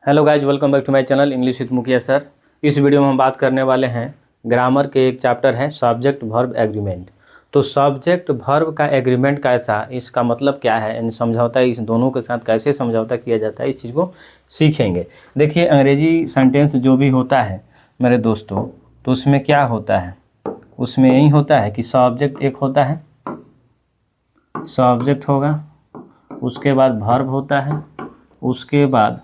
Hello guys, welcome back to my channel English with Mukhiya sir. इस video में हम बात करने वाले हैं ग्रामर के एक चैप्टर है सब्जेक्ट वर्ब एग्रीमेंट। तो सब्जेक्ट वर्ब का एग्रीमेंट कैसा, इसका मतलब क्या है, इन समझौता इस दोनों के साथ कैसे समझौता किया जाता है, इस चीज़ को सीखेंगे। देखिए, अंग्रेजी सेंटेंस जो भी होता है मेरे दोस्तों, तो उसमें क्या होता है, उसमें यही होता है कि सब्जेक्ट एक होता है, सब्जेक्ट होगा, उसके बाद वर्ब होता है, उसके बाद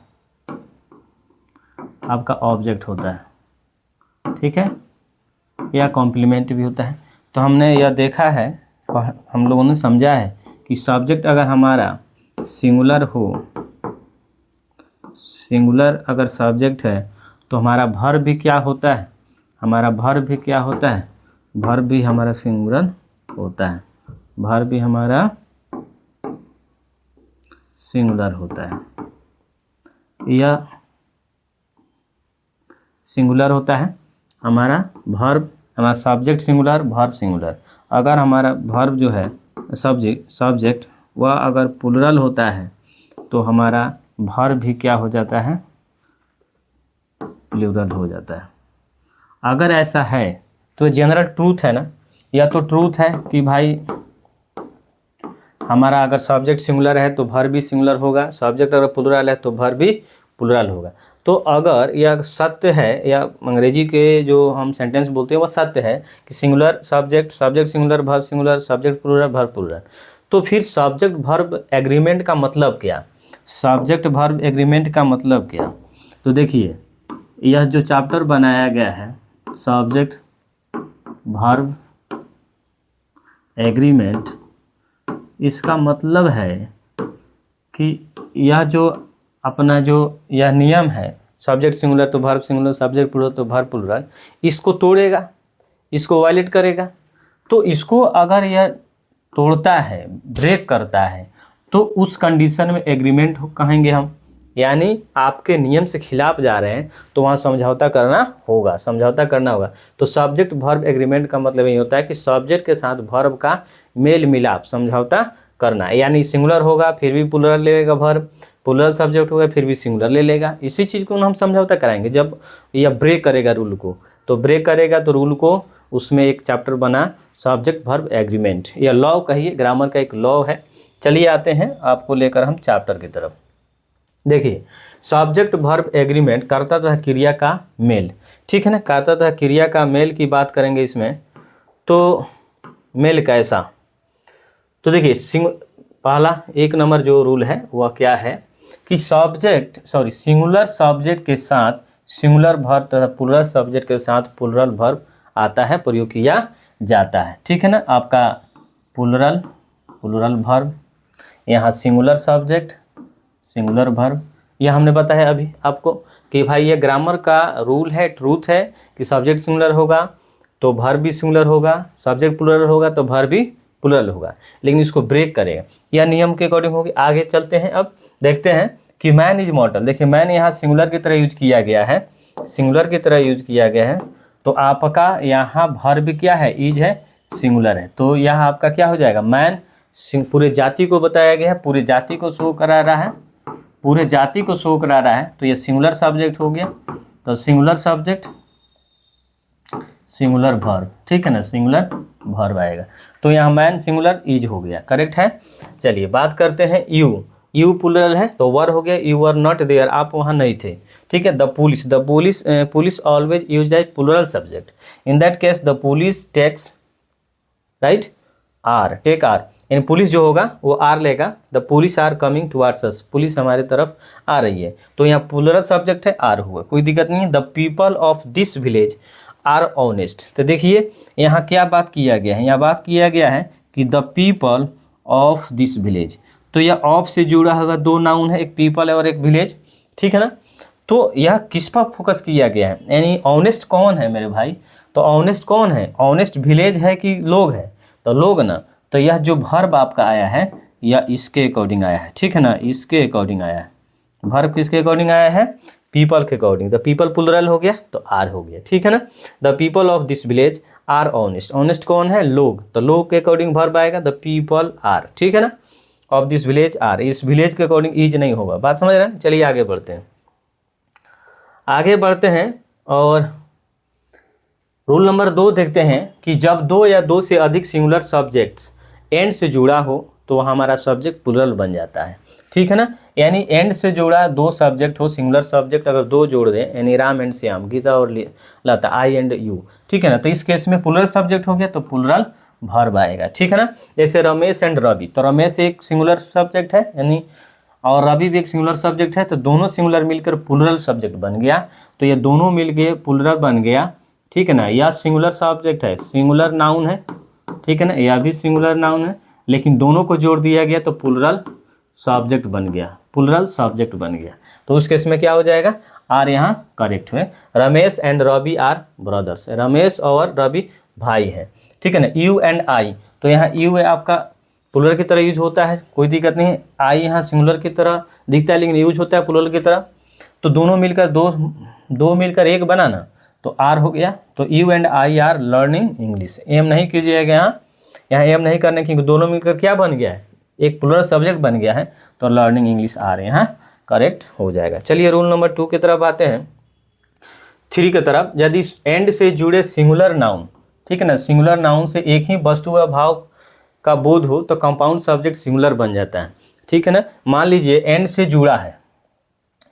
आपका ऑब्जेक्ट होता है, ठीक है, या कॉम्प्लीमेंट भी होता है। तो हमने यह देखा है, हम लोगों ने समझा है कि सब्जेक्ट अगर हमारा सिंगुलर हो, सिंगुलर अगर सब्जेक्ट है तो हमारा वर्ब भी क्या होता है, हमारा वर्ब भी क्या होता है, वर्ब भी हमारा सिंगुलर होता है, वर्ब भी हमारा सिंगुलर होता है, यह सिंगुलर होता है हमारा वर्ब, हमारा सब्जेक्ट सिंगुलर, वर्ब सिंगुलर। अगर हमारा वर्ब जो है सब्जेक्ट वह अगर प्लुरल होता है तो हमारा वर्ब भी क्या हो जाता है, प्लुरल हो जाता है। अगर ऐसा है तो जनरल ट्रूथ है ना, या तो ट्रूथ है कि भाई हमारा अगर सब्जेक्ट सिंगुलर है तो वर्ब भी सिंगुलर होगा, सब्जेक्ट अगर प्लुरल है तो वर्ब भी प्लुरल होगा। तो अगर यह सत्य है, या अंग्रेजी के जो हम सेंटेंस बोलते हैं वह सत्य है कि singular subject, subject singular, verb singular, subject plural, verb plural, तो फिर सब्जेक्ट वर्ब एग्रीमेंट का मतलब क्या, सब्जेक्ट वर्ब एग्रीमेंट का मतलब क्या। तो देखिए, यह जो चैप्टर बनाया गया है सब्जेक्ट वर्ब एग्रीमेंट, इसका मतलब है कि यह जो अपना जो यह नियम है सब्जेक्ट सिंगुलर तो वर्ब सिंगुलर, सब्जेक्ट प्लुरल तो वर्ब प्लुरल, इसको तोड़ेगा, इसको वायलेट करेगा। तो इसको अगर यह तोड़ता है, ब्रेक करता है, तो उस कंडीशन में एग्रीमेंट कहेंगे हम, यानी आपके नियम से खिलाफ जा रहे हैं तो वहाँ समझौता करना होगा, समझौता करना होगा। तो सब्जेक्ट वर्ब एग्रीमेंट का मतलब ये होता है कि सब्जेक्ट के साथ वर्ब का मेल मिलाप, समझौता करना, यानी सिंगुलर होगा फिर भी प्लुरल ले लेगा वर्ब, प्लुरल सब्जेक्ट होगा फिर भी सिंगुलर ले लेगा। इसी चीज़ को हम समझौता कराएंगे जब यह ब्रेक करेगा रूल को। तो ब्रेक करेगा तो रूल को, उसमें एक चैप्टर बना सब्जेक्ट वर्ब एग्रीमेंट, यह लॉ कहिए, ग्रामर का एक लॉ है। चलिए आते हैं आपको लेकर हम चैप्टर की तरफ। देखिए, सब्जेक्ट वर्ब एग्रीमेंट कर्ता तथा क्रिया का मेल, ठीक है ना, कर्ता तथा क्रिया का मेल की बात करेंगे इसमें। तो मेल कैसा, तो देखिए पहला एक नंबर जो रूल है वह क्या है कि सिंगुलर सब्जेक्ट के साथ सिंगुलर वर्ब तथा प्लुरल सब्जेक्ट के साथ प्लुरल वर्ब आता है, प्रयोग किया जाता है, ठीक है ना। आपका प्लुरल वर्ब, यहाँ सिंगुलर सब्जेक्ट सिंगुलर वर्ब, यह हमने बताया अभी आपको कि भाई ये ग्रामर का रूल है, ट्रूथ है कि सब्जेक्ट सिंगुलर होगा तो वर्ब भी सिंगुलर होगा, सब्जेक्ट प्लुरल होगा तो वर्ब भी प्लुरल होगा, लेकिन इसको ब्रेक करेगा, यह नियम के अकॉर्डिंग होगी। आगे चलते हैं, अब देखते हैं कि मैन इज मॉर्टल। देखिए, मैन यहाँ सिंगुलर की तरह यूज किया गया है, सिंगुलर की तरह यूज किया गया है, तो आपका यहाँ वर्ब क्या है, इज है, सिंगुलर है, तो यहाँ आपका क्या हो जाएगा, मैन पूरे जाति को बताया गया है, पूरे जाति को शो करा रहा है, पूरे जाति को शो करा रहा है, तो ये सिंगुलर सब्जेक्ट हो गया। तो सिंगुलर सब्जेक्ट सिंगुलर वर्ब, ठीक है ना, सिंगुलर वर्ब आएगा। तो यहाँ मैन सिंगुलर, इज हो गया, करेक्ट है। चलिए बात करते हैं यू प्लुरल है तो वर हो गया, यू वर नॉट देयर, आप वहाँ नहीं थे, ठीक है। The police always used as plural subject, in that case the police takes, right, are, take are, यानी पुलिस जो होगा वो आर लेगा, the police are coming towards us, police हमारे तरफ आ रही है, तो यहाँ प्लुरल सब्जेक्ट है, आर हुआ, कोई दिक्कत नहीं है। The people of this village are honest, तो देखिए यहाँ क्या बात किया गया है, यहाँ बात किया गया है कि the people of this village, तो यह ऑफ से जुड़ा होगा, दो नाउन है, एक पीपल है और एक विलेज, ठीक है ना। तो यह किस पर फोकस किया गया है, यानी ऑनेस्ट कौन है मेरे भाई, तो ऑनेस्ट कौन है, ऑनेस्ट विलेज है कि लोग है, तो लोग ना। तो यह जो वर्ब आपका आया है यह इसके अकॉर्डिंग आया है, ठीक है ना, इसके अकॉर्डिंग आया है, वर्ब किसके अकॉर्डिंग आया है, पीपल के अकॉर्डिंग। द पीपल प्लुरल हो गया तो आर हो गया, ठीक है ना। The people of this village are honest, honest कौन है, लोग, तो लोग के अकॉर्डिंग वर्ब आएगा, द पीपल आर, ठीक है ना। ऑफ दिस विलेज आर, इस विलेज के अकॉर्डिंग इज नहीं होगा, बात समझ रहे हैं। चलिए आगे बढ़ते हैं। आगे बढ़ते हैं और रूल नंबर 2 देखते हैं कि जब 2 या 2 से अधिक सिंगुलर सब्जेक्ट्स एंड से जुड़ा हो तो हमारा सब्जेक्ट प्लूरल बन जाता है। ठीक है ना, यानी एंड से जुड़ा 2 सब्जेक्ट हो, सिंगुलर सब्जेक्ट अगर 2 जोड़ दें, यानी राम एंड श्याम, गीता और लता, आई एंड यू, ठीक है ना, तो इस केस में प्लूरल सब्जेक्ट हो गया तो प्लूरल वर्ब आएगा। ठीक है ना, जैसे रमेश एंड रवि, तो रमेश एक सिंगुलर सब्जेक्ट है यानी, और रवि भी एक सिंगुलर सब्जेक्ट है, तो दोनों सिंगुलर मिलकर प्लूरल सब्जेक्ट बन गया। तो ये दोनों मिलके प्लूरल बन गया। ठीक है ना, यह सिंगुलर सब्जेक्ट है, सिंगुलर नाउन है। ठीक है ना, यह भी सिंगुलर नाउन है, लेकिन दोनों को जोड़ दिया गया तो प्लूरल सब्जेक्ट बन गया, प्लूरल सब्जेक्ट बन गया। तो उस केस में क्या हो जाएगा, आर यहाँ करेक्ट है। Ramesh and Ravi are brothers, Ramesh और रवि भाई है। ठीक है ना, यू एंड आई, तो यहाँ यू है आपका प्लूरल की तरह यूज होता है, कोई दिक्कत नहीं है। आई यहाँ सिंगुलर की तरह दिखता है लेकिन यूज होता है प्लूरल की तरह। तो दोनों मिलकर दो मिलकर एक बनाना, तो आर हो गया। तो you and I are learning English. Am नहीं कीजिएगा यहाँ एम नहीं करने, क्योंकि दोनों मिलकर क्या बन गया है, एक प्लूरल सब्जेक्ट बन गया है। तो लर्निंग इंग्लिश आर यहाँ करेक्ट हो जाएगा। चलिए रूल नंबर 2 की तरफ आते हैं, 3 की तरफ। यदि एंड से जुड़े सिंगुलर नाउन, ठीक है ना, सिंगुलर नाउन से एक ही वस्तु व भाव का बोध हो तो कंपाउंड सब्जेक्ट सिंगुलर बन जाता है। ठीक है ना, मान लीजिए एंड से जुड़ा है,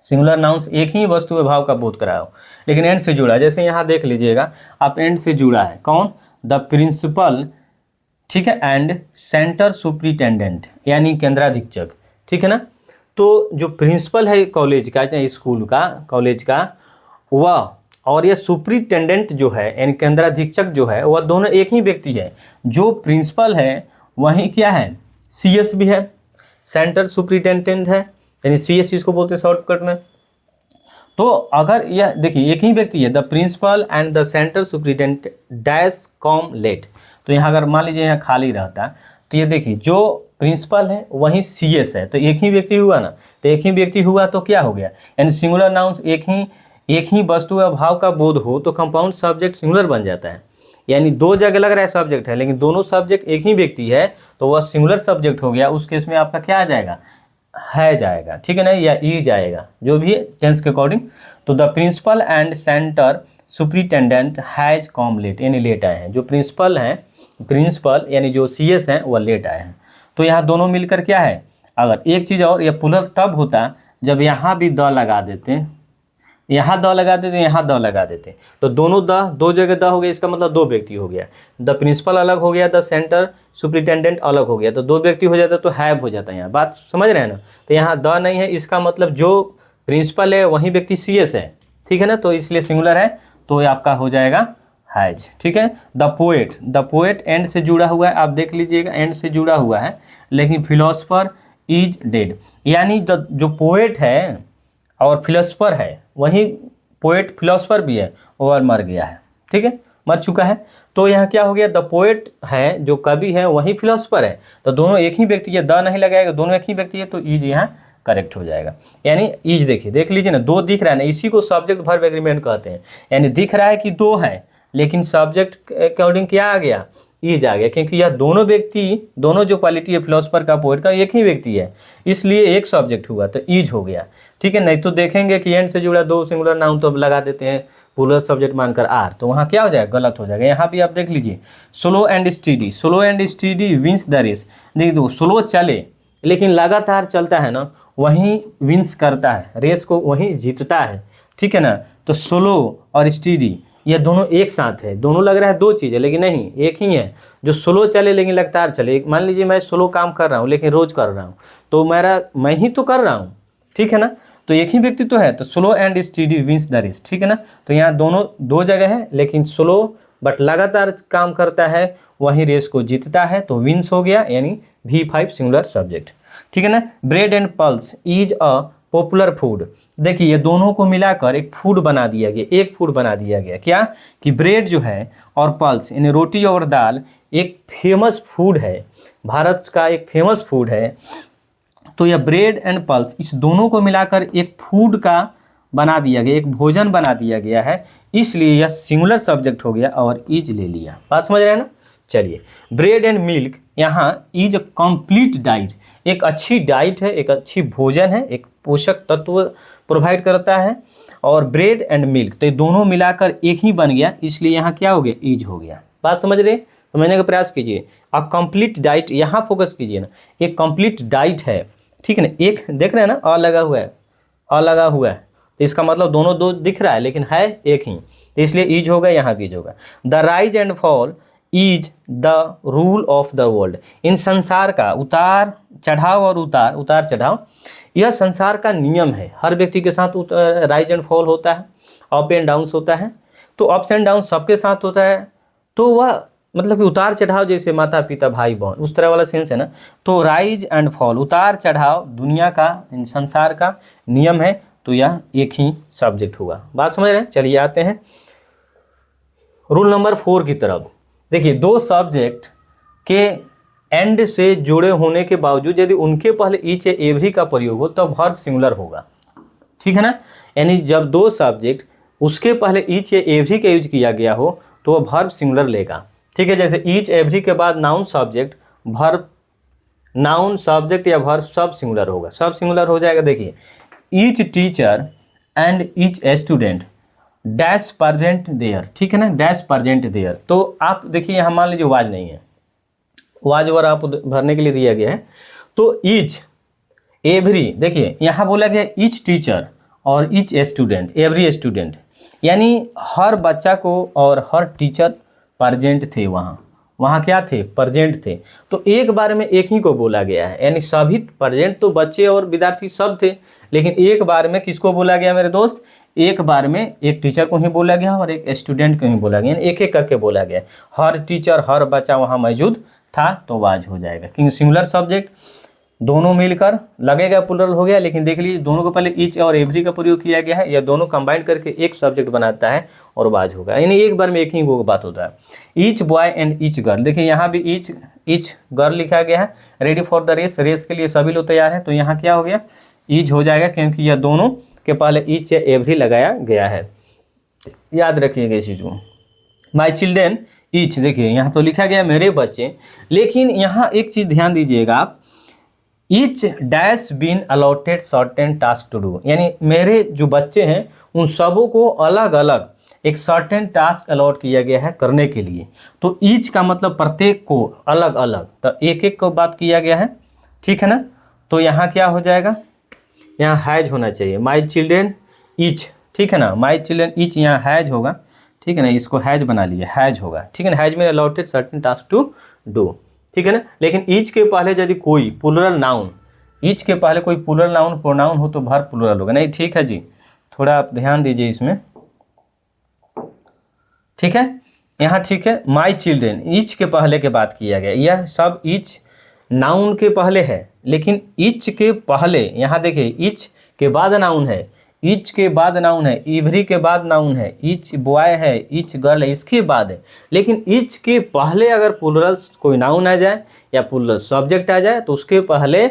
सिंगुलर नाउन से एक ही वस्तु व भाव का बोध करा हो, लेकिन एंड से जुड़ा है, जैसे यहाँ देख लीजिएगा आप, एंड से जुड़ा है कौन, द प्रिंसिपल, ठीक है, एंड सेंटर सुप्रिटेंडेंट यानी केंद्राधीक्षक। ठीक है ना, तो जो प्रिंसिपल है कॉलेज का चाहे स्कूल का, कॉलेज का, वह और यह सुप्रिटेंडेंट जो है यानी केंद्राधीक्षक जो है, वह दोनों एक ही व्यक्ति है। जो प्रिंसिपल है वही क्या है, सीएस भी है, सेंटर सुप्रिटेंडेंट है, यानी सीएस इसको बोलते हैं शॉर्टकट में। तो अगर यह देखिए एक ही व्यक्ति है, the principal and the centre superintendent dash come late, तो यहाँ अगर मान लीजिए यहाँ खाली रहता तो ये देखिए जो प्रिंसिपल है वही सीएस है, तो एक ही व्यक्ति हुआ ना, तो एक ही व्यक्ति हुआ तो क्या हो गया, यानी सिंगुलर नाउन्स एक ही वस्तु या भाव का बोध हो तो कंपाउंड सब्जेक्ट सिंगुलर बन जाता है। यानी 2 जगह लग रहा है सब्जेक्ट है, लेकिन दोनों सब्जेक्ट एक ही व्यक्ति है तो वह सिंगुलर सब्जेक्ट हो गया। उस केस में आपका क्या आ जाएगा, है जाएगा। ठीक है ना, या ई जाएगा, जो भी है टेंस के अकॉर्डिंग। तो the principal and centre superintendent has come late, यानी लेट आए हैं। जो प्रिंसिपल हैं, प्रिंसिपल यानी जो सीएस हैं वह लेट आए हैं। तो यहाँ दोनों मिलकर क्या है, अगर एक चीज़ और, यह प्लूरल तब होता जब यहाँ भी द लगा देते, यहाँ द लगा देते, यहाँ द लगा देते, तो दोनों दो जगह द हो गया, इसका मतलब 2 व्यक्ति हो गया। द प्रिंसिपल अलग हो गया, द सेंटर सुप्रिटेंडेंट अलग हो गया, तो 2 व्यक्ति हो जाता तो हैव हो जाता है। यहाँ बात समझ रहे हैं ना, तो यहाँ द नहीं है, इसका मतलब जो प्रिंसिपल है वही व्यक्ति सीएस है। ठीक है ना, तो इसलिए सिंगुलर है, तो ये आपका हो जाएगा हैज। ठीक है, द पोएट एंड से जुड़ा हुआ है, आप देख लीजिएगा एंड से जुड़ा हुआ है, लेकिन फिलोसफर इज डेड, यानी जो पोएट है और फिलोसफर है, वही पोएट फिलोसफर भी है, और मर गया है। ठीक है, मर चुका है। तो यहाँ क्या हो गया, द पोएट है जो कवि है वही फिलोसफर है, तो दोनों एक ही व्यक्ति है, द नहीं लगाएगा, दोनों एक ही व्यक्ति है, तो ईज यहाँ करेक्ट हो जाएगा। यानी ईज देखिए, देख लीजिए ना, 2 दिख रहा है ना, इसी को सब्जेक्ट वर्ब एग्रीमेंट कहते हैं। यानी दिख रहा है कि 2 है, लेकिन सब्जेक्ट के अकॉर्डिंग क्या आ गया, ईज आ गया, क्योंकि यह दोनों व्यक्ति, दोनों जो क्वालिटी है फिलोसफर का पोएट का, एक ही व्यक्ति है, इसलिए एक सब्जेक्ट हुआ तो ईज हो गया। ठीक है, नहीं तो देखेंगे कि एंड से जुड़ा 2 सिंगुलर नाउन तो लगा देते हैं प्लूरल सब्जेक्ट मानकर आर, तो वहाँ क्या हो जाएगा, गलत हो जाएगा। यहाँ भी आप देख लीजिए, slow and steady wins the race. देखिए दो, स्लो चले लेकिन लगातार चलता है ना, वहीं विंस करता है, रेस को वहीं जीतता है। ठीक है ना, तो स्लो और स्टीडी ये दोनों एक साथ है, दोनों लग रहा है 2 चीज़ें, लेकिन नहीं, एक ही है। जो स्लो चले लेकिन लगातार चले, मान लीजिए मैं स्लो काम कर रहा हूँ लेकिन रोज कर रहा हूँ, तो मैं ही तो कर रहा हूँ। ठीक है ना, तो एक ही व्यक्ति तो है, तो slow and steady wins the race. ठीक है ना, तो यहाँ दोनों 2 जगह है, लेकिन स्लो बट लगातार काम करता है वही रेस को जीतता है, तो विंस हो गया, यानी V5 सिंगुलर सब्जेक्ट। ठीक है ना, bread and pulse is a popular food. देखिए ये दोनों को मिलाकर एक फूड बना दिया गया, एक फूड बना दिया गया, क्या कि ब्रेड जो है और पल्स यानी रोटी और दाल एक फेमस फूड है, भारत का एक फेमस फूड है। तो यह ब्रेड एंड पल्स, इस दोनों को मिलाकर एक फूड का बना दिया गया, एक भोजन बना दिया गया है, इसलिए यह सिंगुलर सब्जेक्ट हो गया और इज ले लिया। बात समझ रहे हैं ना। चलिए, ब्रेड एंड मिल्क यहाँ इज अ कंप्लीट डाइट, एक अच्छी डाइट है, एक अच्छी भोजन है, एक पोषक तत्व प्रोवाइड करता है, और ब्रेड एंड मिल्क, तो ये दोनों मिलाकर एक ही बन गया, इसलिए यहाँ क्या हो गया, ईज हो गया। बात समझ रहे, समझने का प्रयास कीजिए। अ कंप्लीट डाइट, यहाँ फोकस कीजिए ना, एक कंप्लीट डाइट है, ठीक है ना, एक देख रहे हैं ना, अ लगा हुआ है, अ लगा हुआ है, तो इसका मतलब दोनों दो दिख रहा है लेकिन है एक ही, तो इसलिए ईज होगा, यहाँ भी ईज होगा। The rise and fall is the rule of the world, इन संसार का उतार चढ़ाव और उतार चढ़ाव यह संसार का नियम है। हर व्यक्ति के साथ राइज एंड फॉल होता है, अप एंड डाउन्स होता है, तो अप्स एंड डाउन सबके साथ होता है, तो वह मतलब कि उतार चढ़ाव जैसे माता पिता भाई बहन उस तरह वाला सेंस है ना। तो राइज एंड फॉल उतार चढ़ाव दुनिया का संसार का नियम है, तो यह एक ही सब्जेक्ट होगा। बात समझ रहे हैं, चलिए आते हैं रूल नंबर 4 की तरफ। देखिए, दो सब्जेक्ट के एंड से जुड़े होने के बावजूद यदि उनके पहले ईच या एवरी का प्रयोग हो तो वर्ब सिंगुलर होगा, ठीक है ना। यानी जब दो सब्जेक्ट उसके पहले ईच या एवरी का यूज किया गया हो तो वह वर्ब सिंगुलर लेगा, ठीक है। जैसे ईच एवरी के बाद noun subject, verb noun subject या वर्ब सब सिंगुलर होगा, सब सिंगुलर हो जाएगा। देखिए, each teacher and each student dash present there, ठीक है ना, डैश परजेंट देयर। तो आप देखिए यहाँ मान लीजिए वाज नहीं है, वाज वर आप भरने के लिए दिया गया है, तो ईच एवरी, देखिए यहाँ बोला गया ईच टीचर और ईच स्टूडेंट, एवरी स्टूडेंट, यानी हर बच्चा को और हर टीचर परजेंट थे, वहाँ क्या थे, परजेंट थे। तो एक बार में एक ही को बोला गया है, यानी सभी परजेंट, तो बच्चे और विद्यार्थी सब थे, लेकिन एक बार में किसको बोला गया मेरे दोस्त, एक बार में एक टीचर को ही बोला गया और एक स्टूडेंट को ही बोला गया, एक एक करके बोला गया। हर टीचर हर बच्चा वहाँ मौजूद था, तो वाज हो जाएगा, क्योंकि सिंगुलर सब्जेक्ट दोनों मिलकर लगेगा प्लुरल हो गया, लेकिन देख लीजिए दोनों को पहले ईच और एवरी का प्रयोग किया गया है, या दोनों कंबाइन करके एक सब्जेक्ट बनाता है और वाज होगा, यानी एक बार में एक ही वो बात होता है। Each boy and each girl, देखिए यहाँ भी ईच गर्ल लिखा गया है, ready for the race, race के लिए सभी लोग तैयार हैं, तो यहाँ क्या हो गया, ईच हो जाएगा, क्योंकि यह दोनों के पहले ईच या एवरी लगाया गया है, याद रखिएगा इस चीज़ को। माई चिल्ड्रेन ईच, देखिए यहाँ तो लिखा गया मेरे बच्चे, लेकिन यहाँ एक चीज़ ध्यान दीजिएगा आप, each dash been allotted certain task to do, यानी मेरे जो बच्चे हैं उन सबों को अलग अलग एक सर्टेन टास्क अलॉट किया गया है करने के लिए। तो ईच का मतलब प्रत्येक को अलग अलग, तो एक एक को बात किया गया है, ठीक है ना। तो यहाँ क्या हो जाएगा, यहाँ हैज होना चाहिए, माई चिल्ड्रेन ईच, ठीक है ना, माई चिल्ड्रेन ईच यहाँ हैज होगा, ठीक है ना, इसको हैज बना लिया, हैज होगा, ठीक है ना, हैज में allotted certain task to do, ठीक है ना। लेकिन ईच के पहले यदि कोई प्लुरल नाउन, ईच के पहले कोई प्लुरल नाउन प्रोनाउन हो तो वर्ब प्लुरल होगा, नहीं, ठीक है जी, थोड़ा आप ध्यान दीजिए इसमें, ठीक है। यहाँ ठीक है, माई चिल्ड्रेन ईच के पहले के बात किया गया, यह सब ईच नाउन के पहले है, लेकिन ईच के पहले यहाँ देखिए ईच के बाद नाउन है, ईच के बाद नाउन है, एवरी के बाद नाउन है, ईच बॉय है, ईच गर्ल है, इसके बाद है, लेकिन ईच के पहले अगर प्लुरल कोई नाउन आ जाए या प्लुरल सब्जेक्ट आ जाए तो उसके पहले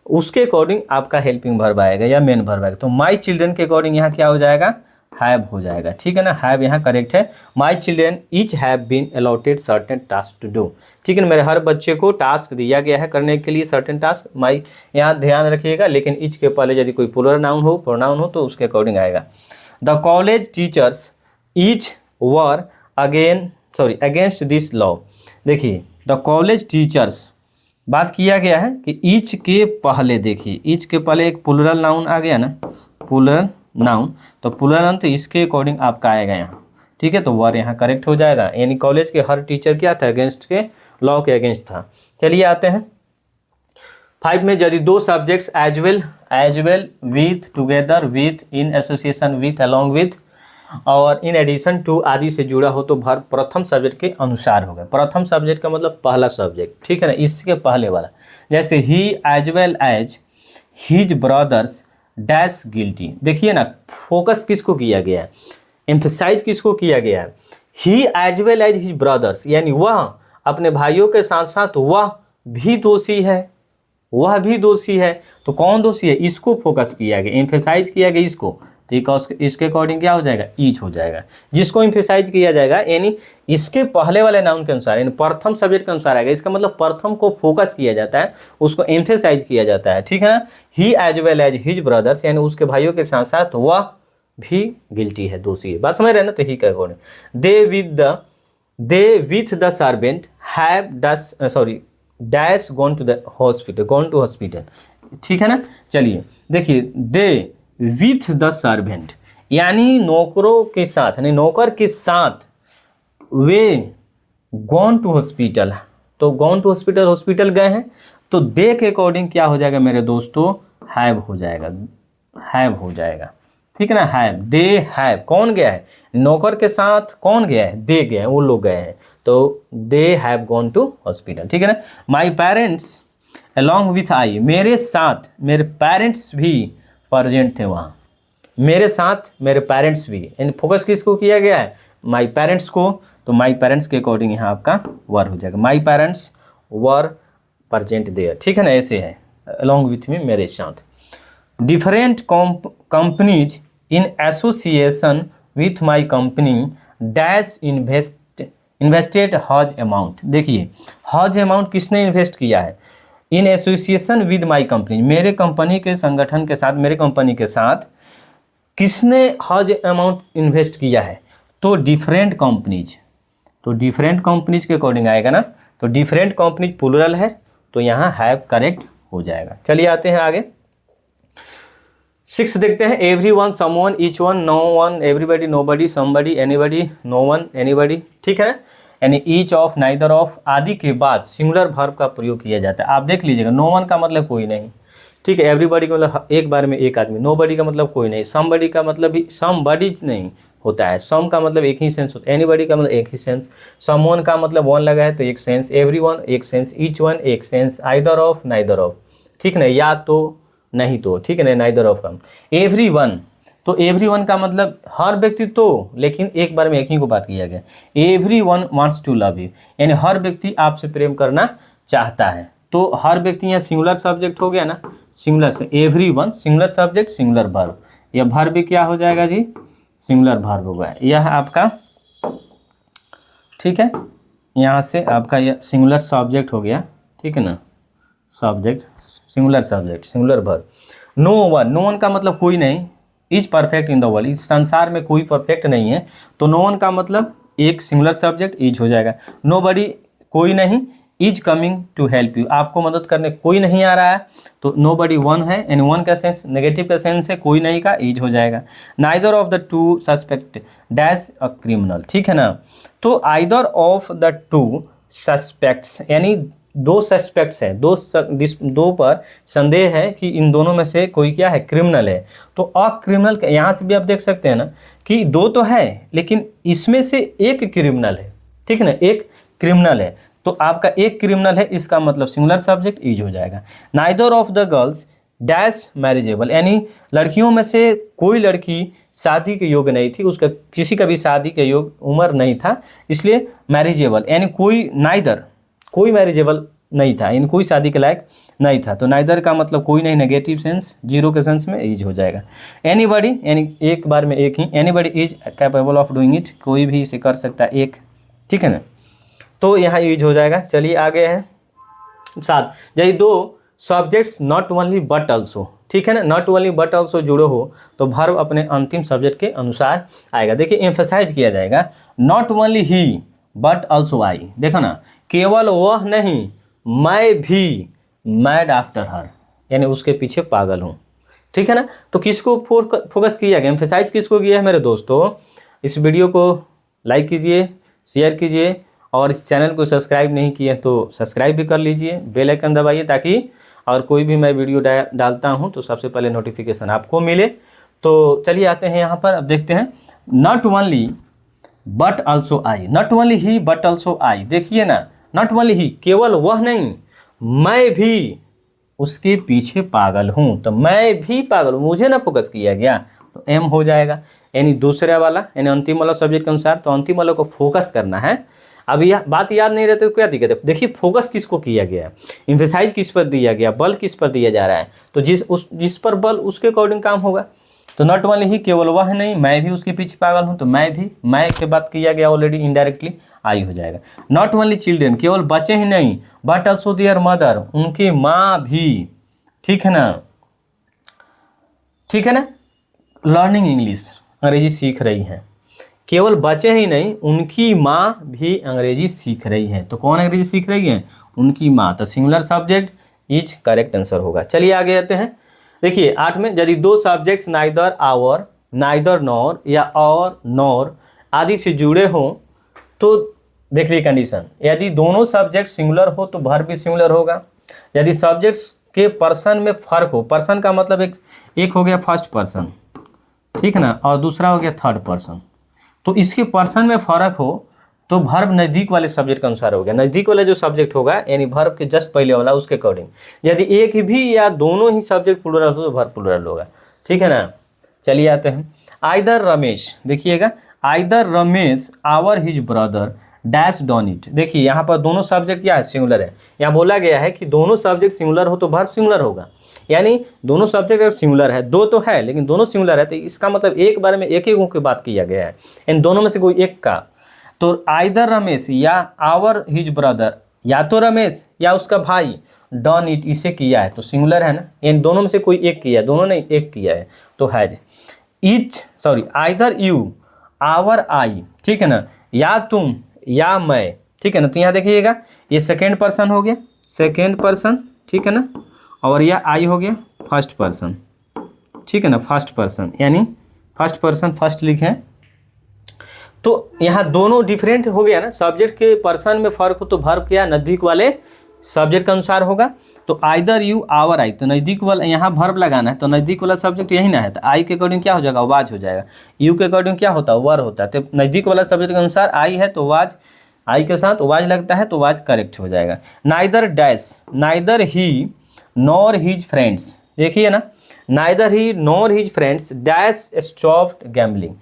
उसके अकॉर्डिंग आपका हेल्पिंग वर्ब आएगा या मेन वर्ब आएगा। तो माई चिल्ड्रेन के अकॉर्डिंग यहाँ क्या हो जाएगा, हैव हो जाएगा, ठीक है ना, हैव यहाँ करेक्ट है। My children each have been allotted certain task to do, ठीक है ना, मेरे हर बच्चे को टास्क दिया गया है करने के लिए सर्टेन टास्क, माई यहाँ ध्यान रखिएगा, लेकिन ईच के पहले यदि कोई प्लुरल नाउन हो प्रोनाउन हो तो उसके अकॉर्डिंग आएगा। The college teachers each were against this law, देखिए द कॉलेज टीचर्स बात किया गया है कि ईच के पहले, देखिए ईच के पहले एक प्लुरल नाउन आ गया ना, प्लुरल नाउन, तो प्लुरल नाउन तो इसके अकॉर्डिंग आपका आएगा यहाँ, ठीक है, तो वर यहाँ करेक्ट हो जाएगा, यानी कॉलेज के हर टीचर क्या था, अगेंस्ट के लॉ के अगेंस्ट था। चलिए आते हैं 5 में, यदि दो subjects as well with, together with, in association with, along with और इन एडिशन टू आदि से जुड़ा हो तो वर्ब प्रथम सब्जेक्ट के अनुसार होगा। प्रथम सब्जेक्ट का मतलब पहला सब्जेक्ट, ठीक है ना, इसके पहले वाला, जैसे he as well as his brothers dash guilty, देखिए ना फोकस किसको किया गया है, एम्फसाइज किसको किया गया है, he as well as his brothers, यानी वह अपने भाइयों के साथ साथ वह भी दोषी है, वह भी दोषी है, तो कौन दोषी है, इसको फोकस किया गया, एम्फसाइज किया गया इसको, तो इसके अकॉर्डिंग क्या हो जाएगा, ईच हो जाएगा। जिसको इम्फेसाइज किया जाएगा यानी इसके पहले वाले नाउन के अनुसार यानी प्रथम सब्जेक्ट के अनुसार आएगा। इसका मतलब प्रथम को फोकस किया जाता है, उसको एम्फेसाइज किया जाता है, ठीक है ना। He as well as his brothers यानी उसके भाइयों के साथ साथ वह भी गिल्टी है, दोषी है। बात समझ रहे हैं ना। तो ही के according they with the servant have dash gone to hospital, ठीक है ना। चलिए देखिए, दे विथ द सर्वेंट यानी नौकरों के साथ यानी नौकर के साथ वे गॉन टू हॉस्पिटल, तो गॉन टू हॉस्पिटल गए हैं। तो दे के अकॉर्डिंग क्या हो जाएगा मेरे दोस्तों, हैव हो जाएगा, ठीक है ना। हैव, दे हैव, कौन गया है, नौकर के साथ कौन गया है, दे गए हैं, वो लोग गए हैं। तो they have gone to hospital, ठीक है ना। My parents along with I, मेरे साथ मेरे पेरेंट्स भी प्रेजेंट थे वहाँ, मेरे साथ मेरे पेरेंट्स भी, यानी फोकस किसको किया गया है, माई पेरेंट्स को। तो माई पेरेंट्स के अकॉर्डिंग यहाँ आपका वर हो जाएगा, my parents were present there, ठीक है ना। ऐसे है अलॉन्ग विथ मी, मेरे साथ। Different companies in association with my company dash invested हज अमाउंट। देखिए हज अमाउंट किसने इन्वेस्ट किया है, in association with my company, मेरे कंपनी के संगठन के साथ, मेरे कंपनी के साथ किसने हज अमाउंट इन्वेस्ट किया है। तो डिफरेंट कंपनीज, तो डिफरेंट कंपनीज के अकॉर्डिंग आएगा ना। तो डिफरेंट कंपनीज प्लूरल है, तो यहाँ हैव करेक्ट हो जाएगा। चलिए आते हैं आगे। 6 देखते हैं। Every one, someone, each one, no one, everybody, nobody, somebody, anybody, no one, anybody, ठीक है ना। यानी ईच ऑफ, नाइदर ऑफ आदि के बाद सिंगुलर वर्ब का प्रयोग किया जाता है। आप देख लीजिएगा, नो वन का मतलब कोई नहीं, ठीक है। एवरीबडी का मतलब एक बार में एक आदमी, नोबडी का मतलब कोई नहीं, समबडी का मतलब भी समबडीज नहीं होता है, सम का मतलब एक ही सेंस होता है, एनीबडी का मतलब एक ही सेंस, समवन का मतलब वन लगा है तो एक सेंस, एवरीवन एक सेंस, ईच वन एक sense, either of, neither of, ठीक है, या तो नहीं तो, ठीक है ना, नाइदर ऑफ का। एवरीवन, तो एवरीवन का मतलब हर व्यक्ति, तो लेकिन एक बार में एक ही को बात किया गया। Everyone wants to love you यानी हर व्यक्ति आपसे प्रेम करना चाहता है। तो हर व्यक्ति यहाँ सिंगुलर सब्जेक्ट हो गया ना, सिंगुलर से everyone, singular subject singular verb, यह वर्ब क्या हो जाएगा जी, सिंगुलर वर्ब होगा यह आपका, ठीक है। यहाँ से आपका यह सिंगुलर सब्जेक्ट हो गया, ठीक है ना, subject singular subject singular verb. No one, no one का मतलब कोई नहीं, is perfect in the world, इस संसार में कोई परफेक्ट नहीं है। तो नो वन का मतलब एक सिंगुलर सब्जेक्ट इज हो जाएगा। नो बडी, कोई नहीं, is coming to help you, आपको मदद करने कोई नहीं आ रहा है। तो नो बडी वन है, यानी वन का सेंस नेगेटिव का सेंस है, कोई नहीं का इज हो जाएगा। Neither of the two suspect dash a criminal, ठीक है ना। तो either of the two suspects यानी दो सस्पेक्ट्स हैं, दो पर संदेह है कि इन दोनों में से कोई क्या है, क्रिमिनल है। तो अ क्रिमिनल, यहाँ से भी आप देख सकते हैं ना कि दो तो है लेकिन इसमें से एक क्रिमिनल है, ठीक है ना, एक क्रिमिनल है। तो आपका एक क्रिमिनल है, इसका मतलब सिंगुलर सब्जेक्ट इज हो जाएगा। Neither of the girls dash marriageable यानी लड़कियों में से कोई लड़की शादी के योग्य नहीं थी, उसका किसी का भी शादी के योग्य उम्र नहीं था, इसलिए मैरिजेबल यानी कोई, नाइदर कोई मैरिजेबल नहीं था, इन कोई शादी के लायक नहीं था। तो नाइदर का मतलब कोई नहीं, नेगेटिव सेंस, जीरो के सेंस में इज हो जाएगा। एनीबडी यानी एक बार में एक ही, anybody is capable of doing it, कोई भी इसे कर सकता है एक, ठीक है ना। तो यहाँ यूज हो जाएगा। चलिए आगे है 7, यदि दो subjects not only but also, ठीक है ना, नॉट ओनली बट ऑल्सो जुड़े हो तो वर्ब अपने अंतिम सब्जेक्ट के अनुसार आएगा। देखिए एम्फेसाइज किया जाएगा, not only he but also I, देखो ना, केवल वह नहीं मैं भी मैड आफ्टर हर यानी उसके पीछे पागल हूँ, ठीक है ना। तो किसको फोकस किया गया, एम्फेसाइज किसको किया है मेरे दोस्तों। इस वीडियो को लाइक कीजिए, शेयर कीजिए और इस चैनल को सब्सक्राइब नहीं किए तो सब्सक्राइब भी कर लीजिए, बेल आइकन दबाइए ताकि और कोई भी मैं वीडियो डालता हूं तो सबसे पहले नोटिफिकेशन आपको मिले। तो चलिए आते हैं यहाँ पर, अब देखते हैं not only but also I, not only he but also I, देखिए ना, नॉट ओनली ही केवल वह नहीं मैं भी उसके पीछे पागल हूँ, तो मैं भी पागल हूँ, मुझे ना फोकस किया गया तो एम हो जाएगा, यानी दूसरे वाला यानी अंतिम वाला सब्जेक्ट के अनुसार, तो अंतिम वाले को फोकस करना है। अब यह बात याद नहीं रहती तो क्या दिक्कत है। देखिए फोकस किसको किया गया, एम्फेसाइज किस पर दिया गया, बल किस पर दिया जा रहा है, तो जिस पर बल उसके अकॉर्डिंग काम होगा। तो नॉट ओनली ही, केवल वह नहीं, मैं भी उसके पीछे पागल हूँ, तो मैं भी, मैं के बात किया गया ऑलरेडी इनडायरेक्टली, आई हो जाएगा। नॉट ओनली चिल्ड्रेन, केवल बच्चे ही नहीं, बट ऑल्सो देयर मदर, उनकी माँ भी, ठीक है ना, ठीक है ना, लर्निंग इंग्लिश, अंग्रेजी सीख रही हैं। केवल बच्चे ही नहीं, उनकी माँ भी अंग्रेजी सीख रही है। तो कौन अंग्रेजी सीख रही है? उनकी माँ। तो singular subject is correct answer होगा। चलिए आगे आते हैं। देखिए 8 में, यदि दो subjects neither or, neither nor या और नॉर आदि से जुड़े हों तो देख लीजिए कंडीशन, यदि दोनों सब्जेक्ट सिंगुलर हो तो वर्ब भी सिंगुलर होगा। यदि सब्जेक्ट्स के पर्सन में फर्क हो, पर्सन का मतलब एक हो गया फर्स्ट पर्सन, ठीक है ना, और दूसरा हो गया थर्ड पर्सन, तो इसके पर्सन में फर्क हो तो वर्ब नज़दीक वाले सब्जेक्ट के अनुसार हो गया। नज़दीक वाला जो सब्जेक्ट होगा यानी वर्ब के जस्ट पहले वाला, उसके अकॉर्डिंग। यदि एक भी या दोनों ही सब्जेक्ट प्लुरल हो तो वर्ब प्लुरल होगा, ठीक है ना। चलिए आते हैं। आइदर रमेश, देखिएगा, either Ramesh or his brother dash done it. देखिए यहाँ पर दोनों सब्जेक्ट क्या है? सिंगुलर है। यहाँ बोला गया है कि दोनों सब्जेक्ट सिंगुलर हो तो वर्ब सिंगुलर होगा, यानी दोनों सब्जेक्ट अगर सिंगुलर है, दो तो है लेकिन दोनों सिंगुलर है, तो इसका मतलब एक बारे में एक की बात किया गया है, इन दोनों में से कोई एक का। तो आइदर रमेश या आवर हिज ब्रदर, या तो रमेश या उसका भाई डॉन इट, इसे किया है, तो सिंगुलर है ना, इन दोनों में से कोई एक किया है, दोनों नहीं एक किया है, तो हैज। आइदर यू आवर आई, ठीक है ना, या तुम या मैं, ठीक है ना। तो यहाँ देखिएगा ये सेकेंड पर्सन हो गया, सेकेंड पर्सन, ठीक है ना, और यह आई हो गया फर्स्ट पर्सन, ठीक है ना, फर्स्ट पर्सन, यानी फर्स्ट पर्सन फर्स्ट लिखे। तो यहाँ दोनों डिफरेंट हो गया ना, सब्जेक्ट के पर्सन में फर्क हो तो वर्ब क्या नज़दीक वाले सब्जेक्ट के अनुसार होगा। तो आइदर यू आवर आई, तो नज़दीक वाला यहाँ वर्ब लगाना है, तो नज़दीक वाला सब्जेक्ट यही ना है, तो आई के अकॉर्डिंग क्या हो जाएगा? वाज हो जाएगा। यू के अकॉर्डिंग क्या होता है? वर होता है। तो नज़दीक वाला सब्जेक्ट के अनुसार आई है तो वाज, आई के साथ वाज लगता है तो वाज करेक्ट हो जाएगा। Neither dash, neither he nor his friends, देखिए ना, neither he nor his friends dash stopped gambling,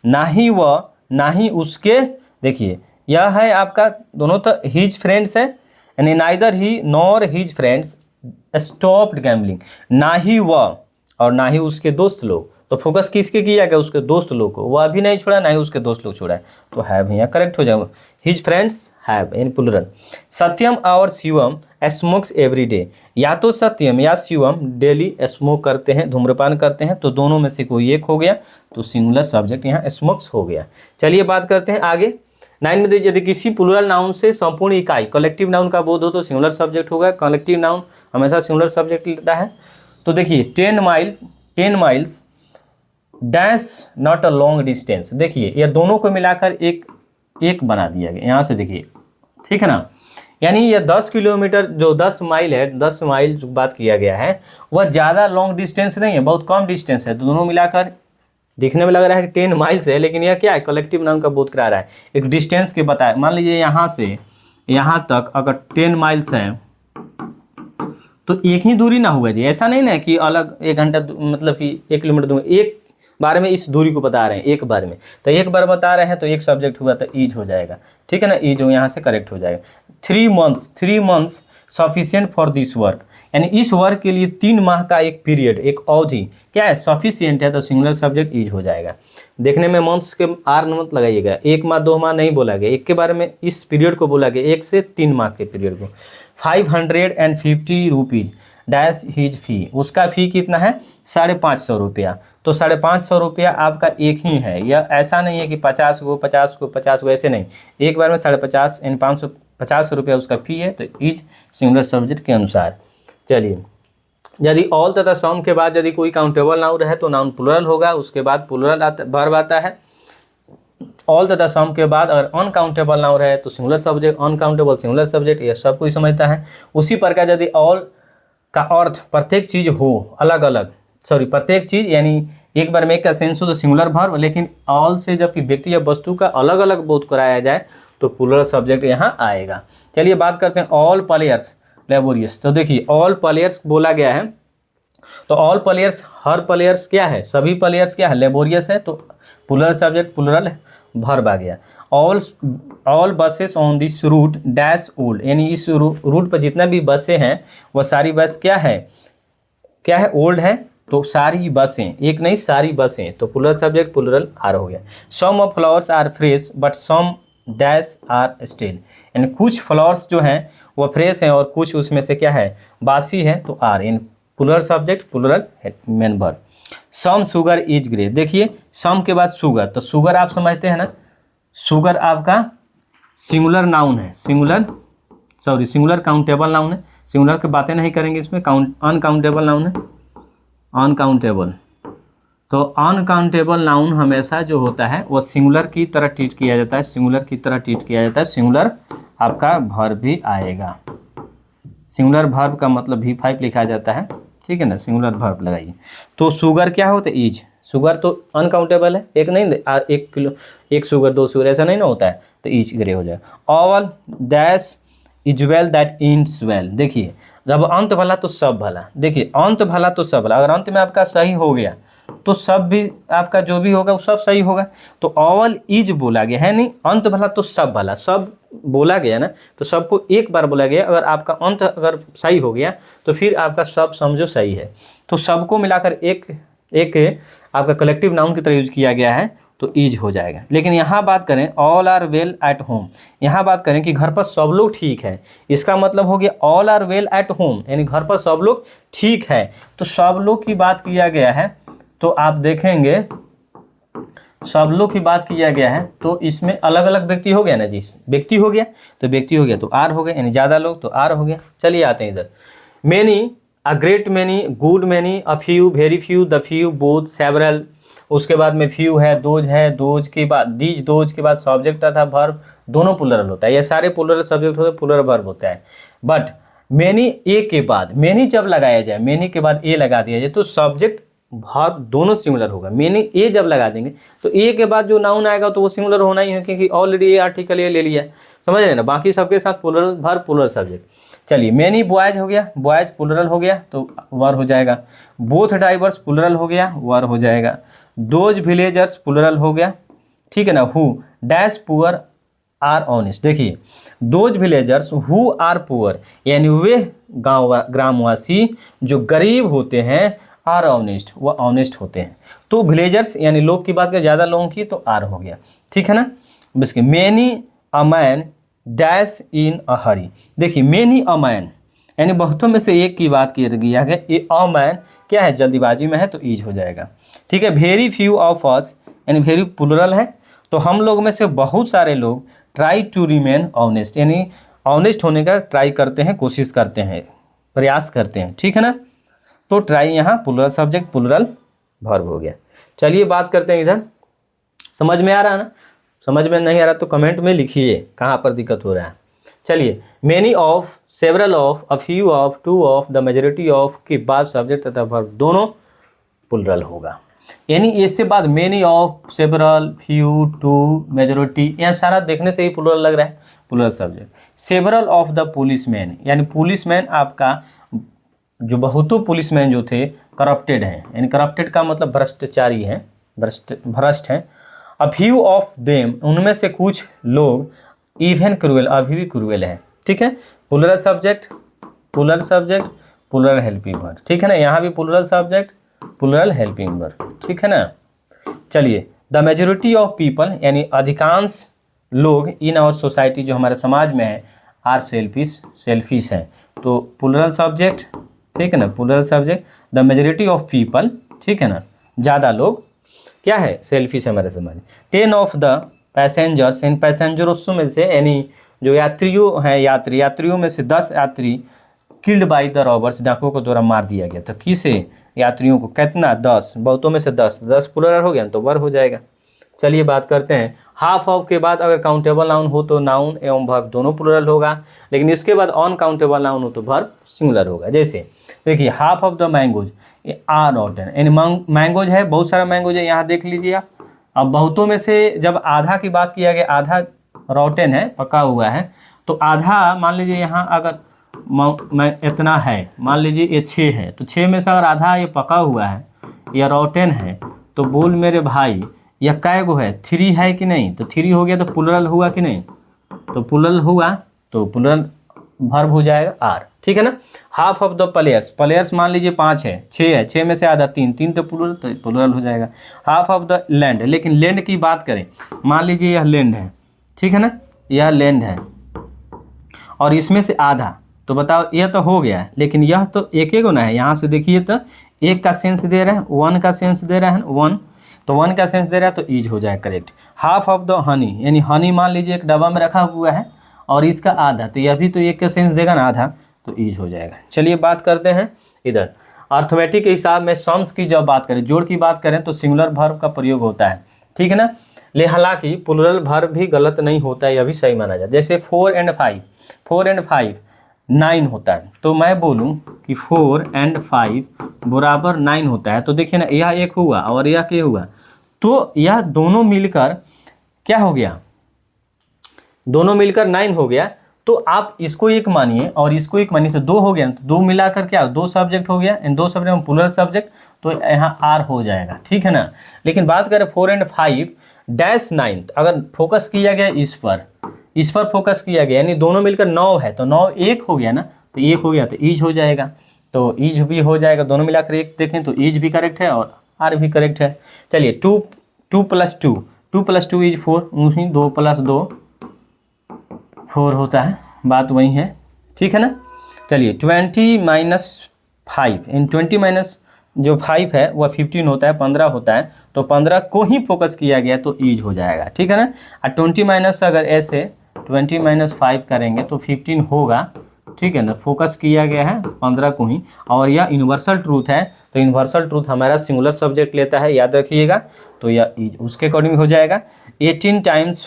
ना ही वह ना ही उसके, देखिए यह है आपका दोनों तो हिज फ्रेंड्स है, यानी neither he nor his friends stopped gambling, ना ही वह और ना ही उसके दोस्त लोग। तो फोकस किसके किया गया? उसके दोस्त लोग को, वह भी नहीं छोड़ा ना ही उसके दोस्त लोग छोड़ा है, तो हैव भैया करेक्ट हो जाएगा। His friends have in plural. Satyam और शिवम स्मोक्स एवरी डे, या तो सत्यम या शिवम डेली स्मोक करते हैं, धूम्रपान करते हैं, तो दोनों में से कोई एक हो गया, तो सिंगुलर सब्जेक्ट यहाँ स्मोक्स हो गया। चलिए बात करते हैं आगे। 9 में यदि किसी प्लुरल नाउन से संपूर्ण इकाई कलेक्टिव नाउन का बोध हो तो सिंगुलर सब्जेक्ट होगा। कलेक्टिव नाउन हमेशा सिंगुलर सब्जेक्ट लेता है। तो देखिए 10 miles dash not a long distance, देखिए ये दोनों को मिलाकर एक बना दिया गया, यहाँ से देखिए, ठीक है ना, यानी ये 10 किलोमीटर जो 10 माइल है, 10 माइल जो बात किया गया है वह ज़्यादा लॉन्ग डिस्टेंस नहीं है, बहुत कम डिस्टेंस है, तो दोनों मिलाकर दिखने में लग रहा है कि 10 माइल्स है, लेकिन यह क्या है? कलेक्टिव नाउन का बोध करा रहा है, एक डिस्टेंस के बताया। मान लीजिए यहाँ से यहाँ तक अगर 10 माइल्स है तो एक ही दूरी ना हुआ जी, ऐसा नहीं ना कि अलग 1 घंटा मतलब कि 1 किलोमीटर दूरी, एक बार में इस दूरी को बता रहे हैं, एक बार में, तो एक बार बता रहे हैं तो एक सब्जेक्ट हुआ तो ईज हो जाएगा, ठीक है ना, ईज हो यहाँ से करेक्ट हो जाएगा। 3 months sufficient for this work, यानी इस वर्क के लिए 3 माह का एक पीरियड, एक अवधि क्या है? सफिशिएंट है, तो सिंगुलर सब्जेक्ट ईज हो जाएगा। देखने में मंथ्स के आर मत लगाइएगा, 1 माह 2 माह नहीं बोला गया, एक के बारे में इस पीरियड को बोला गया, 1 से 3 माह के पीरियड को। 550 रुपीज़ डैश हिज फी, उसका फ़ी कितना है? 550 रुपया। तो 550 रुपया आपका एक ही है, यह ऐसा नहीं है कि 50 को ऐसे नहीं, एक बार में 550 यानी 550 रुपया उसका फ़ी है, तो ईज सिंगुलर सब्जेक्ट के अनुसार। चलिए, यदि ऑल तथा सम के बाद यदि कोई काउंटेबल नाउन है तो नाउन प्लुरल होगा, उसके बाद प्लुरल वर्ब आता है। ऑल तथा सम के बाद अगर अनकाउंटेबल नाउन है तो singular subject, uncountable singular subject, ये सब कोई समझता है। उसी प्रकार यदि ऑल का अर्थ प्रत्येक चीज़ हो अलग अलग, प्रत्येक चीज़ यानी एक बार में एक का सेंस हो तो सिंगुलर वर्ब, लेकिन ऑल से जबकि व्यक्ति या वस्तु का अलग अलग बोध कराया जाए तो प्लुरल सब्जेक्ट यहाँ आएगा। चलिए बात करते हैं ऑल प्लेयर्स लेबोरियस। तो देखिए ऑल प्लेयर्स बोला गया है, तो ऑल प्लेयर्स, हर प्लेयर्स क्या है? सभी प्लेयर्स क्या है? लेबोरियस है, तो प्लुरल सब्जेक्ट प्लुरल वर्ब आ गया। All buses on this route dash old, यानी इस रूट पर जितना भी बसें हैं वह सारी बस क्या है? ओल्ड है, तो सारी बसें, एक नहीं सारी बसें, तो प्लूरल सब्जेक्ट प्लूरल आर हो गया। Some of flowers are fresh but some dash are stale, यानी कुछ फ्लावर्स जो हैं वो फ्रेश हैं और कुछ उसमें से क्या है बासी है, तो are in plural subject plural main verb. Some sugar is grey, देखिए सम के बाद शुगर, तो शुगर आप समझते हैं ना, शुगर आपका सिंगुलर नाउन है, सिंगुलर काउंटेबल नाउन है, सिंगुलर की बातें नहीं करेंगे इसमें, अनकाउंटेबल नाउन है, अनकाउंटेबल। तो अनकाउंटेबल नाउन हमेशा जो होता है वो सिंगुलर की तरह ट्रीट किया जाता है, सिंगुलर की तरह ट्रीट किया जाता है, सिंगुलर आपका वर्ब भी आएगा। सिंगुलर वर्ब का मतलब V5 लिखा जाता है, ठीक है ना, सिंगुलर वर्ब लगाइए। तो शुगर क्या होता है, इज, शुगर तो अनकाउंटेबल है, एक नहीं 1 किलो, 1 शुगर 2 शुगर ऐसा नहीं ना होता है, तो इज ग्रे हो जाएगा। All dash is well that ends well, देखिए जब अंत भला तो सब भला, देखिए अंत भला तो सब भला, अगर अंत में आपका सही हो गया तो सब भी आपका जो भी होगा वो सब सही होगा। तो ऑल इज बोला गया है, नहीं अंत भला तो सब भला, सब बोला गया ना, तो सबको एक बार बोला गया, अगर आपका अंत अगर सही हो गया तो फिर आपका सब समझो सही है। तो सबको मिलाकर एक आपका कलेक्टिव नाउन की तरह यूज किया गया है, तो इज हो जाएगा। लेकिन यहाँ बात करें all are well at home, यहाँ बात करें कि घर पर सब लोग ठीक है, इसका मतलब हो गया all are well at home, यानी घर पर सब लोग ठीक है। तो सब लोग की बात किया गया है, तो आप देखेंगे सब लोग की बात किया गया है, तो इसमें अलग अलग व्यक्ति हो गया ना जी, व्यक्ति हो गया, तो व्यक्ति हो गया तो आर हो गया, यानी ज़्यादा लोग तो आर हो गया। चलिए आते हैं इधर, many, a great many, good many, a few, very few, the few, both, several, उसके बाद में फ्यू है, दोज के बाद दीज, दोज के बाद सब्जेक्ट तथा वर्ब दोनों प्लूरल होता है, ये सारे प्लूरल सब्जेक्ट होते हैं, प्लूरल वर्ब होता है। बट मैनी ए के बाद, मैनी जब लगाया जाए, मैनी के बाद ए लगा दिया जाए तो सब्जेक्ट वर्ब दोनों सिंगुलर होगा। मैंने ए जब लगा देंगे तो ए के बाद जो नाउन आएगा तो वो सिंगुलर होना ही है, क्योंकि ऑलरेडी ए आर्टिकल ए ले लिया, समझ रहे ना, बाकी सबके साथ प्लूरल वर्ब प्लूरल सब्जेक्ट। चलिए मैनी बॉयज हो गया, बॉयज प्लूरल हो गया तो वर्ब हो जाएगा। बोथ ड्राइवर्स प्लूरल हो गया, वर्ब हो जाएगा। दोज विलेजर्स प्लूरल हो गया, ठीक है ना। Who dash poor are honest, देखिए those villagers who are poor, यानी वे ग्रामवासी जो गरीब होते हैं, आर ऑनेस्ट, वो ऑनेस्ट होते हैं। तो विलेजर्स यानी लोग की बात करें, ज़्यादा लोगों की, तो आर हो गया, ठीक है ना। बस के many a man dash in a hurry, देखिए मैनी अ मैन यानी बहुतों में से एक की बात की गया है, ये अ मैन क्या है जल्दीबाजी में है, तो ईज हो जाएगा, ठीक है। वेरी फ्यू ऑफ अस यानी वेरी प्लूरल है, तो हम लोग में से बहुत सारे लोग ट्राई टू रिमेन ऑनेस्ट, यानी ऑनेस्ट होने का ट्राई करते हैं, कोशिश करते हैं, प्रयास करते हैं, ठीक है ना। तो ट्राई यहाँ प्लूरल सब्जेक्ट प्लूरल वर्ब हो गया। चलिए बात करते हैं इधर, समझ में आ रहा है ना, समझ में नहीं आ रहा तो कमेंट में लिखिए कहाँ पर दिक्कत हो रहा है। चलिए many of, several of, a few of, two of, the majority of के बाद सब्जेक्ट तथा वर्ब दोनों प्लूरल होगा, यानी इससे बाद many of, several, few, two, majority, यह सारा देखने से ही प्लूरल लग रहा है, plural subject. Several of the policeman, यानी पुलिसमैन आपका जो बहुतों पुलिसमैन जो थे करप्टेड हैं, यानी करप्टेड का मतलब भ्रष्टाचारी हैं, भ्रष्ट हैं। अ फ्यू ऑफ देम, उनमें से कुछ लोग, इवन क्रूएल, अभी भी क्रूएल है, ठीक है। Plural subject plural helping verb, ठीक है ना, यहाँ भी plural subject plural helping verb, ठीक है ना। चलिए द मेजोरिटी ऑफ पीपल यानी अधिकांश लोग इन आवर सोसाइटी जो हमारे समाज में है, आर सेल्फिश हैं, तो प्लूरल सब्जेक्ट, ठीक है ना, plural subject the majority of people, ठीक है ना, ज़्यादा लोग क्या है सेल्फिश है हमारे समाज। 10 ऑफ द पैसेंजर्स, इन पैसेंजरों में से यानी जो यात्रियों हैं, यात्रियों में से 10 यात्री किल्ड बाय द रॉबर्स, डाकुओं को द्वारा मार दिया गया। तो किसे, यात्रियों को, कितना 10, बहुतों में से 10 प्लूरल हो गया तो वर्ब हो जाएगा। चलिए बात करते हैं, हाफ ऑफ के बाद अगर काउंटेबल नाउन हो तो नाउन एवं वर्ब दोनों प्लूरल होगा, लेकिन इसके बाद अनकाउंटेबल नाउन हो तो वर्ब सिंगुलर होगा। जैसे देखिए हाफ ऑफ द मैंगोज, ये आर रॉटन, यानी मैंगोज है, बहुत सारा मैंगोज है, यहाँ देख लीजिए आप। अब बहुतों में से जब आधा की बात किया गया, आधा रॉटन है, पका हुआ है, तो आधा मान लीजिए यहाँ अगर मैं इतना है, मान लीजिए ये 6 है, तो 6 में से अगर आधा ये पका हुआ है या रॉटन है, तो बोल मेरे भाई यह कै गो है, 3 है कि नहीं, तो 3 हो गया तो प्लूरल हुआ कि नहीं, तो प्लूरल हुआ, तो प्लूरल वर्ब हो जाएगा आर, ठीक है ना। Half of the players, players मान लीजिए 5 है, 6 है, 6 में से आधा 3, 3 तो प्लूरल हो जाएगा। हाफ ऑफ द लैंड, लेकिन लैंड की बात करें, मान लीजिए यह लैंड है, ठीक है ना, यह लैंड है और इसमें से आधा, तो बताओ यह तो हो गया है, लेकिन यह तो एक एक होना है। यहाँ से देखिए तो एक का सेंस दे रहा है, 1 का सेंस दे रहा है, 1 तो 1 का सेंस दे रहा है तो ईज हो जाएगा correct. Half of the honey, यानी हनी मान लीजिए एक डब्बा में रखा हुआ है और इसका आधा, तो यह भी तो एक का सेंस देगा ना आधा, तो ईज हो जाएगा। चलिए बात करते हैं इधर अर्थमेटिक के हिसाब में सम्स की जब बात करें, जोड़ की बात करें तो सिंगुलर वर्ब का प्रयोग होता है, ठीक है ना। ले हालांकि प्लूरल वर्ब भी गलत नहीं होता है, यह भी सही माना जाए। जैसे 4 and 5 9 होता है, तो मैं बोलूं कि 4 and 5 बराबर 9 होता है, तो देखिए ना यह एक हुआ और यह क्या हुआ, तो यह दोनों मिलकर क्या हो गया, दोनों मिलकर 9 हो गया। तो आप इसको एक मानिए और इसको एक मानिए, तो 2 हो गया, तो 2 मिलाकर क्या 2 सब्जेक्ट हो गया, इन 2 सब्जेक्ट में प्लूरल सब्जेक्ट, तो यहाँ आर हो जाएगा, ठीक है ना। लेकिन बात करें 4 and 5 -9, अगर फोकस किया गया इस पर फोकस किया गया, यानी दोनों मिलकर 9 है, तो 9 1 हो गया ना, तो 1 हो गया तो ईज हो जाएगा, तो ईज भी हो जाएगा। दोनों मिलाकर 1 देखें तो ईज भी करेक्ट है और आर भी करेक्ट है। चलिए 2 + 2 इज 4, 2 + 2 4 होता है, बात वही है, ठीक है ना। चलिए 20 - 5, इन 20 जो 5 है वह 15 होता है, 15 होता है, तो 15 को ही फोकस किया गया तो ईज हो जाएगा, ठीक है ना। और 20 अगर ऐसे 20 - 5 करेंगे तो 15 होगा, ठीक है ना, फोकस किया गया है 15 को ही, और यह यूनिवर्सल ट्रूथ है, तो यूनिवर्सल ट्रूथ हमारा सिंगुलर सब्जेक्ट लेता है, याद रखिएगा, तो यह ईज उसके अकॉर्डिंग हो जाएगा। 18 ×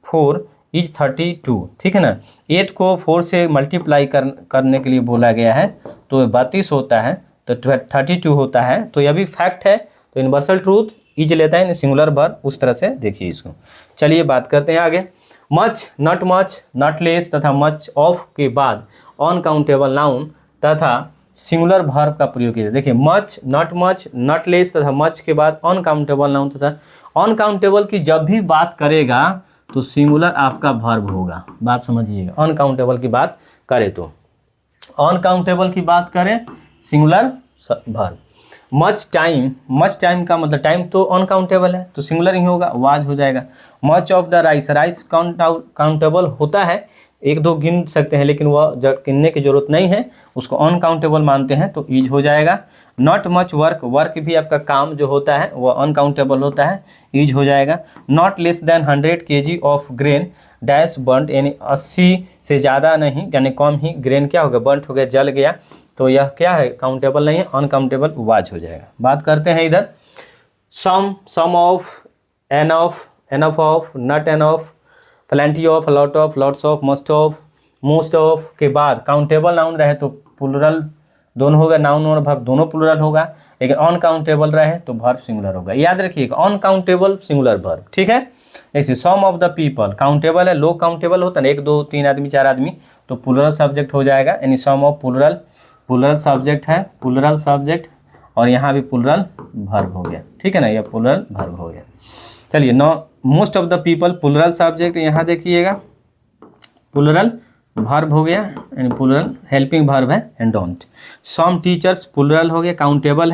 4 इज 32, ठीक है ना। 8 को 4 से मल्टीप्लाई करने के लिए बोला गया है, तो 32 होता है, तो 32 होता है, तो यह भी फैक्ट है, तो यूनिवर्सल ट्रूथ इज लेता है सिंगुलर वर्ब, उस तरह से देखिए इसको। चलिए बात करते हैं आगे। मच, नॉट लेस तथा मच ऑफ के बाद अनकाउंटेबल नाउन तथा सिंगुलर वर्ब का प्रयोग किया। देखिए मच, नॉट लेस तथा मच के बाद अनकाउंटेबल नाउन तथा अनकाउंटेबल की जब भी बात करेगा तो सिंगुलर आपका वर्ब होगा, बात समझिएगा। अनकाउंटेबल की बात करें तो अनकाउंटेबल की बात करें सिंगुलर वर्ब। मच टाइम का मतलब टाइम तो अनकाउंटेबल है, तो सिंगुलर ही होगा, वाज हो जाएगा। Much of the rice countable होता है, 1-2 गिन सकते हैं, लेकिन वह गिनने की जरूरत नहीं है, उसको अनकाउंटेबल मानते हैं, तो ईज हो जाएगा। नॉट मच वर्क भी आपका काम जो होता है वह अनकाउंटेबल होता है, ईज हो जाएगा। Not less than 100 kg of grain dash burnt, यानी 80 से ज़्यादा नहीं, यानी कम ही ग्रेन क्या हो गया, बर्न्ट हो गया, जल गया, तो यह क्या है, काउंटेबल नहीं है, अनकाउंटेबल वाज हो जाएगा। बात करते हैं इधर some of, enough of, not enough, plenty of, lot of, lots of, most of के बाद काउंटेबल नाउन रहे तो प्लूरल दोनों होगा, नाउन और वर्ब दोनों प्लूरल होगा, लेकिन अनकाउंटेबल रहे तो वर्ब सिंगुलर होगा, याद रखिएगा, अनकाउंटेबल सिंगुलर वर्ब, ठीक है। जैसे सम ऑफ द पीपल, काउंटेबल है, लो काउंटेबल होता है ना, 1 2 3 आदमी 4 आदमी, तो प्लूरल सब्जेक्ट हो जाएगा, यानी सम ऑफ प्लूरल सब्जेक्ट है, प्लूरल सब्जेक्ट, और यहाँ भी प्लूरल वर्ब हो गया, ठीक है ना, यह प्लूरल वर्ब हो गया। चलिए most of the people plural subject, यहाँ देखिएगा प्लूरल वर्ब हो गया, यानी प्लूरल हेल्पिंग वर्ब है, and don't. Some teachers plural हो गया, काउंटेबल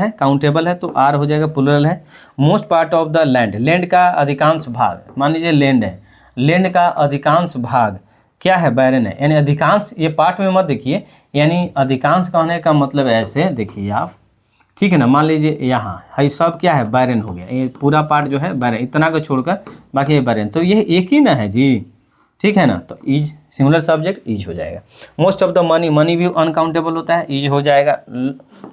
है तो आर हो जाएगा, प्लूरल है। Most part of the land का अधिकांश भाग, मान लीजिए लैंड है, लैंड का अधिकांश भाग क्या है, बैरन है, यानी अधिकांश, ये पार्ट में मत देखिए, यानी अधिकांश कहने का मतलब ऐसे देखिए आप, ठीक है ना। मान लीजिए यहाँ है सब क्या है, बैरन हो गया, ये पूरा पार्ट जो है बैरन, इतना को छोड़कर बाकी ये बैरन, तो ये एक ही ना है जी, ठीक है ना, तो ईज सिंगुलर सब्जेक्ट ईज हो जाएगा। मोस्ट ऑफ द मनी भी अनकाउंटेबल होता है, ईज हो जाएगा।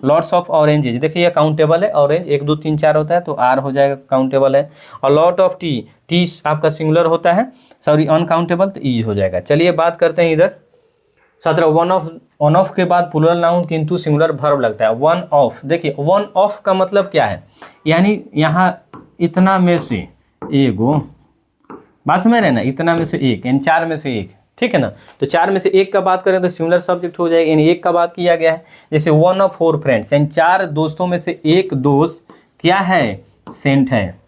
लॉट्स ऑफ ऑरेंजेज, देखिए ये काउंटेबल है, ऑरेंज 1 2 3 4 होता है, तो आर हो जाएगा, काउंटेबल है। और लॉट ऑफ टी आपका सिंगुलर होता है, सॉरी अनकाउंटेबल, तो ईज हो जाएगा। चलिए बात करते हैं इधर 17 वन ऑफ के बाद प्लूरल नाउन किंतु सिंगुलर वर्ब लगता है। वन ऑफ, देखिए वन ऑफ का मतलब क्या है, यानी यहाँ इतना में से एगो, बात समझ रहे हैं ना, इतना में से एक, यानी 4 में से एक, ठीक है ना, तो 4 में से एक का बात करें तो सिंगुलर सब्जेक्ट हो जाएगा, यानी एक का बात किया गया है। जैसे 1 ऑफ 4 फ्रेंड्स, यानी 4 दोस्तों में से एक दोस्त क्या है, सेंट है,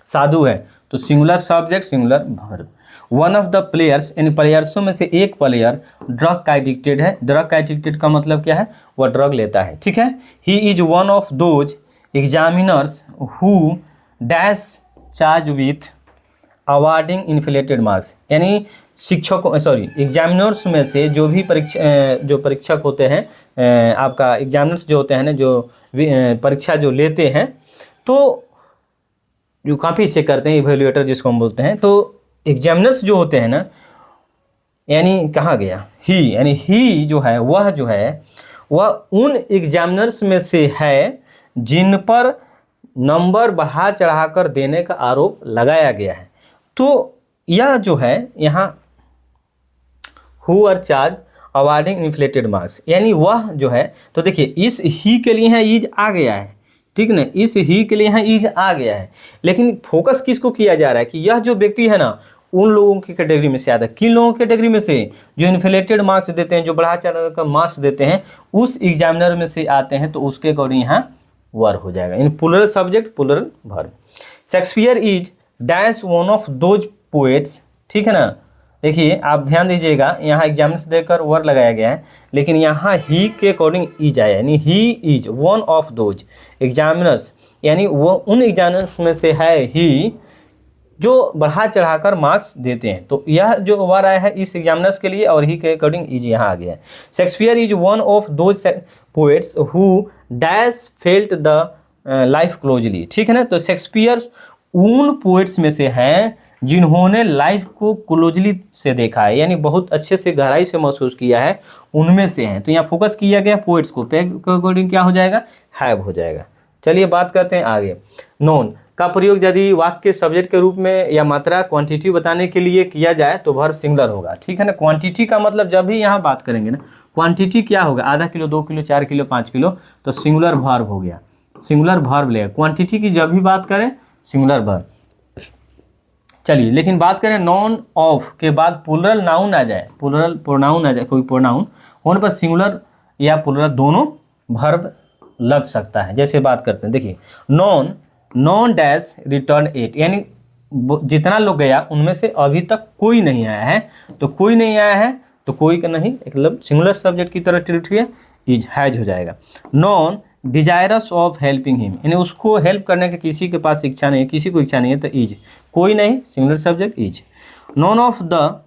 साधु है, तो singular subject singular verb. One of the players, यानी प्लेयर्सों में से एक प्लेयर ड्रग का एडिक्टेड है। ड्रग का एडिक्टेड का मतलब क्या है, वह ड्रग लेता है, ठीक है। He is one of those examiners who dash charge with awarding inflated marks, यानी शिक्षकों एग्जामिनर्स में से जो भी जो परीक्षक होते हैं, आपका एग्जामिनर्स जो होते हैं ना, जो परीक्षा जो लेते हैं, तो जो काफ़ी चेक करते हैं, इवेल्युएटर जिसको हम बोलते हैं, तो एग्जामिनर्स जो होते हैं ना, यानी कहाँ गया ही, यानी ही जो है वह उन एग्जामिनर्स में से है जिन पर नंबर बढ़ा चढ़ाकर देने का आरोप लगाया गया है। तो यह जो है यहाँ who are charge awarding inflated marks, यानी वह जो है, तो देखिए इस ही के लिए यहाँ ईज आ गया है, ठीक ना, इस ही के लिए यहाँ ईज आ गया है, लेकिन फोकस किसको किया जा रहा है कि यह जो व्यक्ति है ना, उन लोगों की कैटेगरी में से आता है। किन लोगों की कैटेगरी में से, जो इन्फ्लेटेड मार्क्स देते हैं, जो बढ़ा चढ़ा कर मार्क्स देते हैं, उस एग्जामिनर में से आते हैं, तो उसके अकॉर्डिंग यहाँ वर हो जाएगा, in plural subject plural verb. Shakespeare is dash one of those poets, ठीक है ना। देखिए आप ध्यान दीजिएगा, यहाँ एग्जामिनर्स देकर वर लगाया गया है, लेकिन यहाँ ही के अकॉर्डिंग इज आया, यानी he is one of those examiners, यानी वो उन एग्जामिनर्स में से है ही जो बढ़ा चढ़ाकर मार्क्स देते हैं। तो यह जो वर आया है इस एग्जामिनर्स के लिए, और ही के अकॉर्डिंग इज यहाँ आ गया है। Shakespeare is one of those poets who dash felt the life closely, ठीक है ना। तो शेक्सपियर उन पोएट्स में से हैं जिन्होंने लाइफ को क्लोजली से देखा है, यानी बहुत अच्छे से गहराई से महसूस किया है, उनमें से हैं। तो यहाँ फोकस किया गया पोएट्स को, पे के अकॉर्डिंग क्या हो जाएगा, हैव हो जाएगा। चलिए बात करते हैं आगे। नोन का प्रयोग यदि वाक्य के सब्जेक्ट के रूप में या मात्रा क्वांटिटी बताने के लिए किया जाए तो वर्ब सिंगुलर होगा, ठीक है ना। क्वांटिटी का मतलब जब भी यहाँ बात करेंगे ना, क्वांटिटी क्या होगा, आधा किलो, 2 किलो, 4 किलो, 5 किलो, तो सिंगुलर वर्ब हो गया, सिंगुलर वर्ब लेगा। क्वांटिटी की जब भी बात करें सिंगुलर वर्ब। चलिए लेकिन बात करें नॉन ऑफ के बाद प्लूरल नाउन आ जाए, प्लूरल प्रोनाउन आ जाए, कोई प्रोनाउन होने पर सिंगुलर या प्लूरल दोनों वर्ब लग सकता है। जैसे बात करते हैं, देखिए नॉन डैश रिटर्न एट, यानी जितना लोग गया उनमें से अभी तक कोई नहीं आया है, तो कोई नहीं आया है तो कोई का नहीं, मतलब सिंगुलर सब्जेक्ट की तरह ट्रीट हुई है, इज हैज हो जाएगा। Non desirous of helping him, यानी उसको हेल्प करने की किसी के पास इच्छा नहीं है, किसी को इच्छा नहीं है, तो इज, कोई नहीं, singular subject is. None of the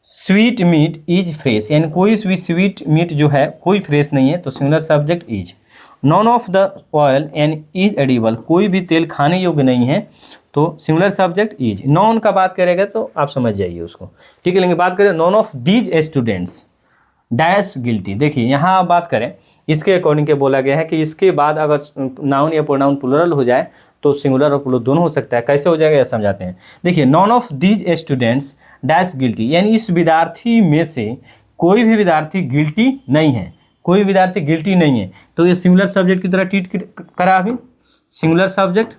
sweet meat is fresh, यानी कोई भी स्वीट मीट जो है कोई फ्रेश नहीं है, तो singular subject is. None of the oil and is edible, कोई भी तेल खाने योग्य नहीं है, तो सिंगुलर सब्जेक्ट इज। नॉन का बात करेगा तो आप समझ जाइए उसको, ठीक है। लेकिन बात करें none of these students dash guilty, देखिए यहाँ आप बात करें इसके अकॉर्डिंग के बोला गया है कि इसके बाद अगर नाउन या प्रोनाउन प्लूरल हो जाए तो सिंगुलर और प्लूरल दोनों हो सकता है। कैसे हो जाएगा यह समझाते हैं। देखिए none of these students dash guilty, यानी इस विद्यार्थी में से कोई भी विद्यार्थी गिल्टी नहीं है, कोई विद्यार्थी गिल्टी नहीं है, तो ये सिंगुलर सब्जेक्ट की तरह ट्रीट करा अभी, सिंगुलर सब्जेक्ट,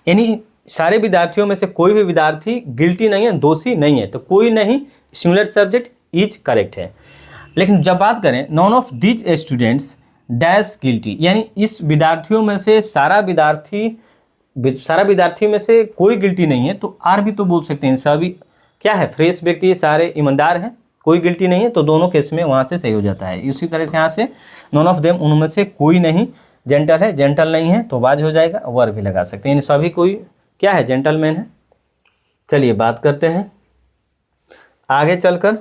यानी सारे विद्यार्थियों में से कोई भी विद्यार्थी गिल्टी नहीं है, दोषी नहीं है, तो कोई नहीं, सिंगुलर सब्जेक्ट इज करेक्ट है। लेकिन जब बात करें none of these students dash guilty, यानी इस विद्यार्थियों में से सारा विद्यार्थी में से कोई गिल्टी नहीं है, तो आर भी तो बोल सकते हैं, सभी क्या है, फ्रेश व्यक्ति, सारे ईमानदार हैं, कोई गिल्टी नहीं है, तो दोनों केस में वहाँ से सही हो जाता है। इसी तरह से यहाँ से नॉन ऑफ देम, उनमें से कोई नहीं जेंटल है, जेंटल नहीं है तो बाज हो जाएगा, वर भी लगा सकते हैं, यानी सभी कोई क्या है, जेंटलमैन है। चलिए बात करते हैं आगे चलकर,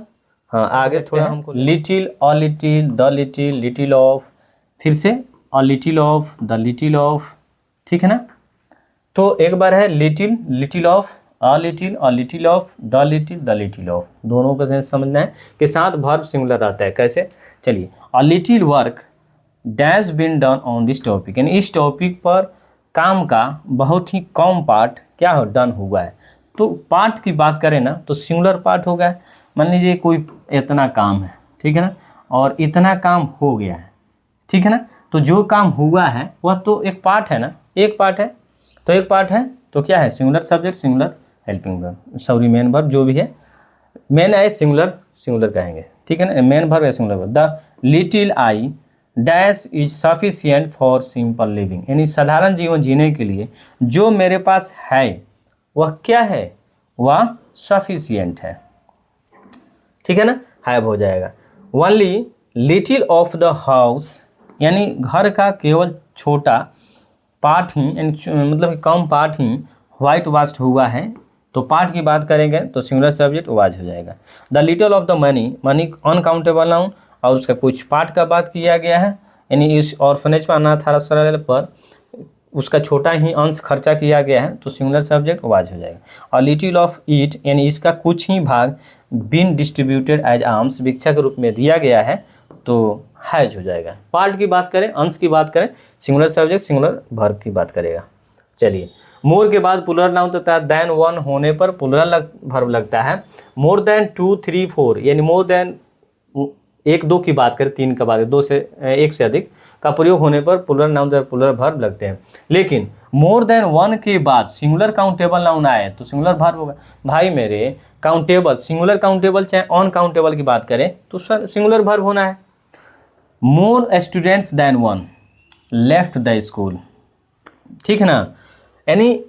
हाँ आगे थोड़ा हमको little, a little, the little, little of, फिर से a little of, the little of, ठीक है ना। तो एक बार है little, little of, a little of, the little of, दोनों को सेंस समझना है कि साथ वर्ब सिंगुलर रहता है। कैसे, चलिए a little work dash been done on this topic, यानी इस टॉपिक पर काम का बहुत ही कम पार्ट क्या हो, डन हुआ है। तो पार्ट की बात करें ना तो सिंगुलर पार्ट हो गया, मान लीजिए कोई इतना काम है, ठीक है ना, और इतना काम हो गया है, ठीक है ना, तो जो काम हुआ है वह तो एक पार्ट है ना, एक पार्ट है, तो एक पार्ट है तो क्या है, singular subject, singular helping verb, sorry main verb जो भी है, मेन आई सिंगुलर कहेंगे, ठीक है ना, मेन वर्ब है singular verb. The little I dash is sufficient for simple living, यानी साधारण जीवन जीने के लिए जो मेरे पास है वह क्या है, वह सफिशिएंट है, ठीक है ना, हैव हो जाएगा। Only little of the house, यानी घर का केवल छोटा पार्ट ही, यानी मतलब कम पार्ट ही व्हाइट वाश्ड हुआ है, तो पार्ट की बात करेंगे तो सिंगुलर सब्जेक्ट वाज हो जाएगा। The little of the money, money uncountable noun और उसका कुछ पार्ट का बात किया गया है, यानी इस ऑर्फनेज पर अनाथ आश्रय पर उसका छोटा ही अंश खर्चा किया गया है, तो सिंगुलर सब्जेक्ट वाज हो जाएगा। और लिटिल ऑफ ईट, यानी इसका कुछ ही भाग बीन डिस्ट्रीब्यूटेड एज आर्म्स, भिक्षा के रूप में दिया गया है, तो हैज हो जाएगा। पार्ट की बात करें, अंश की बात करें, सिंगुलर सब्जेक्ट सिंगुलर वर्ब की बात करेगा। चलिए, मोर के बाद प्लुरल नाउन तथा देन वन होने पर प्लुरल वर्ब लगता है। मोर देन 2 3 4, यानी मोर देन 1 2 की बात करें, 3 का बात करें, 2 से 1 से अधिक का प्रयोग होने पर प्लुरल नाउन तथा प्लुरल वर्ब लगते हैं। लेकिन मोर देन 1 के बाद सिंगुलर काउंटेबल नाउन आए तो सिंगुलर वर्ब होगा। भाई मेरे काउंटेबल, सिंगुलर काउंटेबल चाहे अनकाउंटेबल की बात करें तो सिंगुलर वर्ब होना है। More students than 1 left the school, ठीक है ना, यानी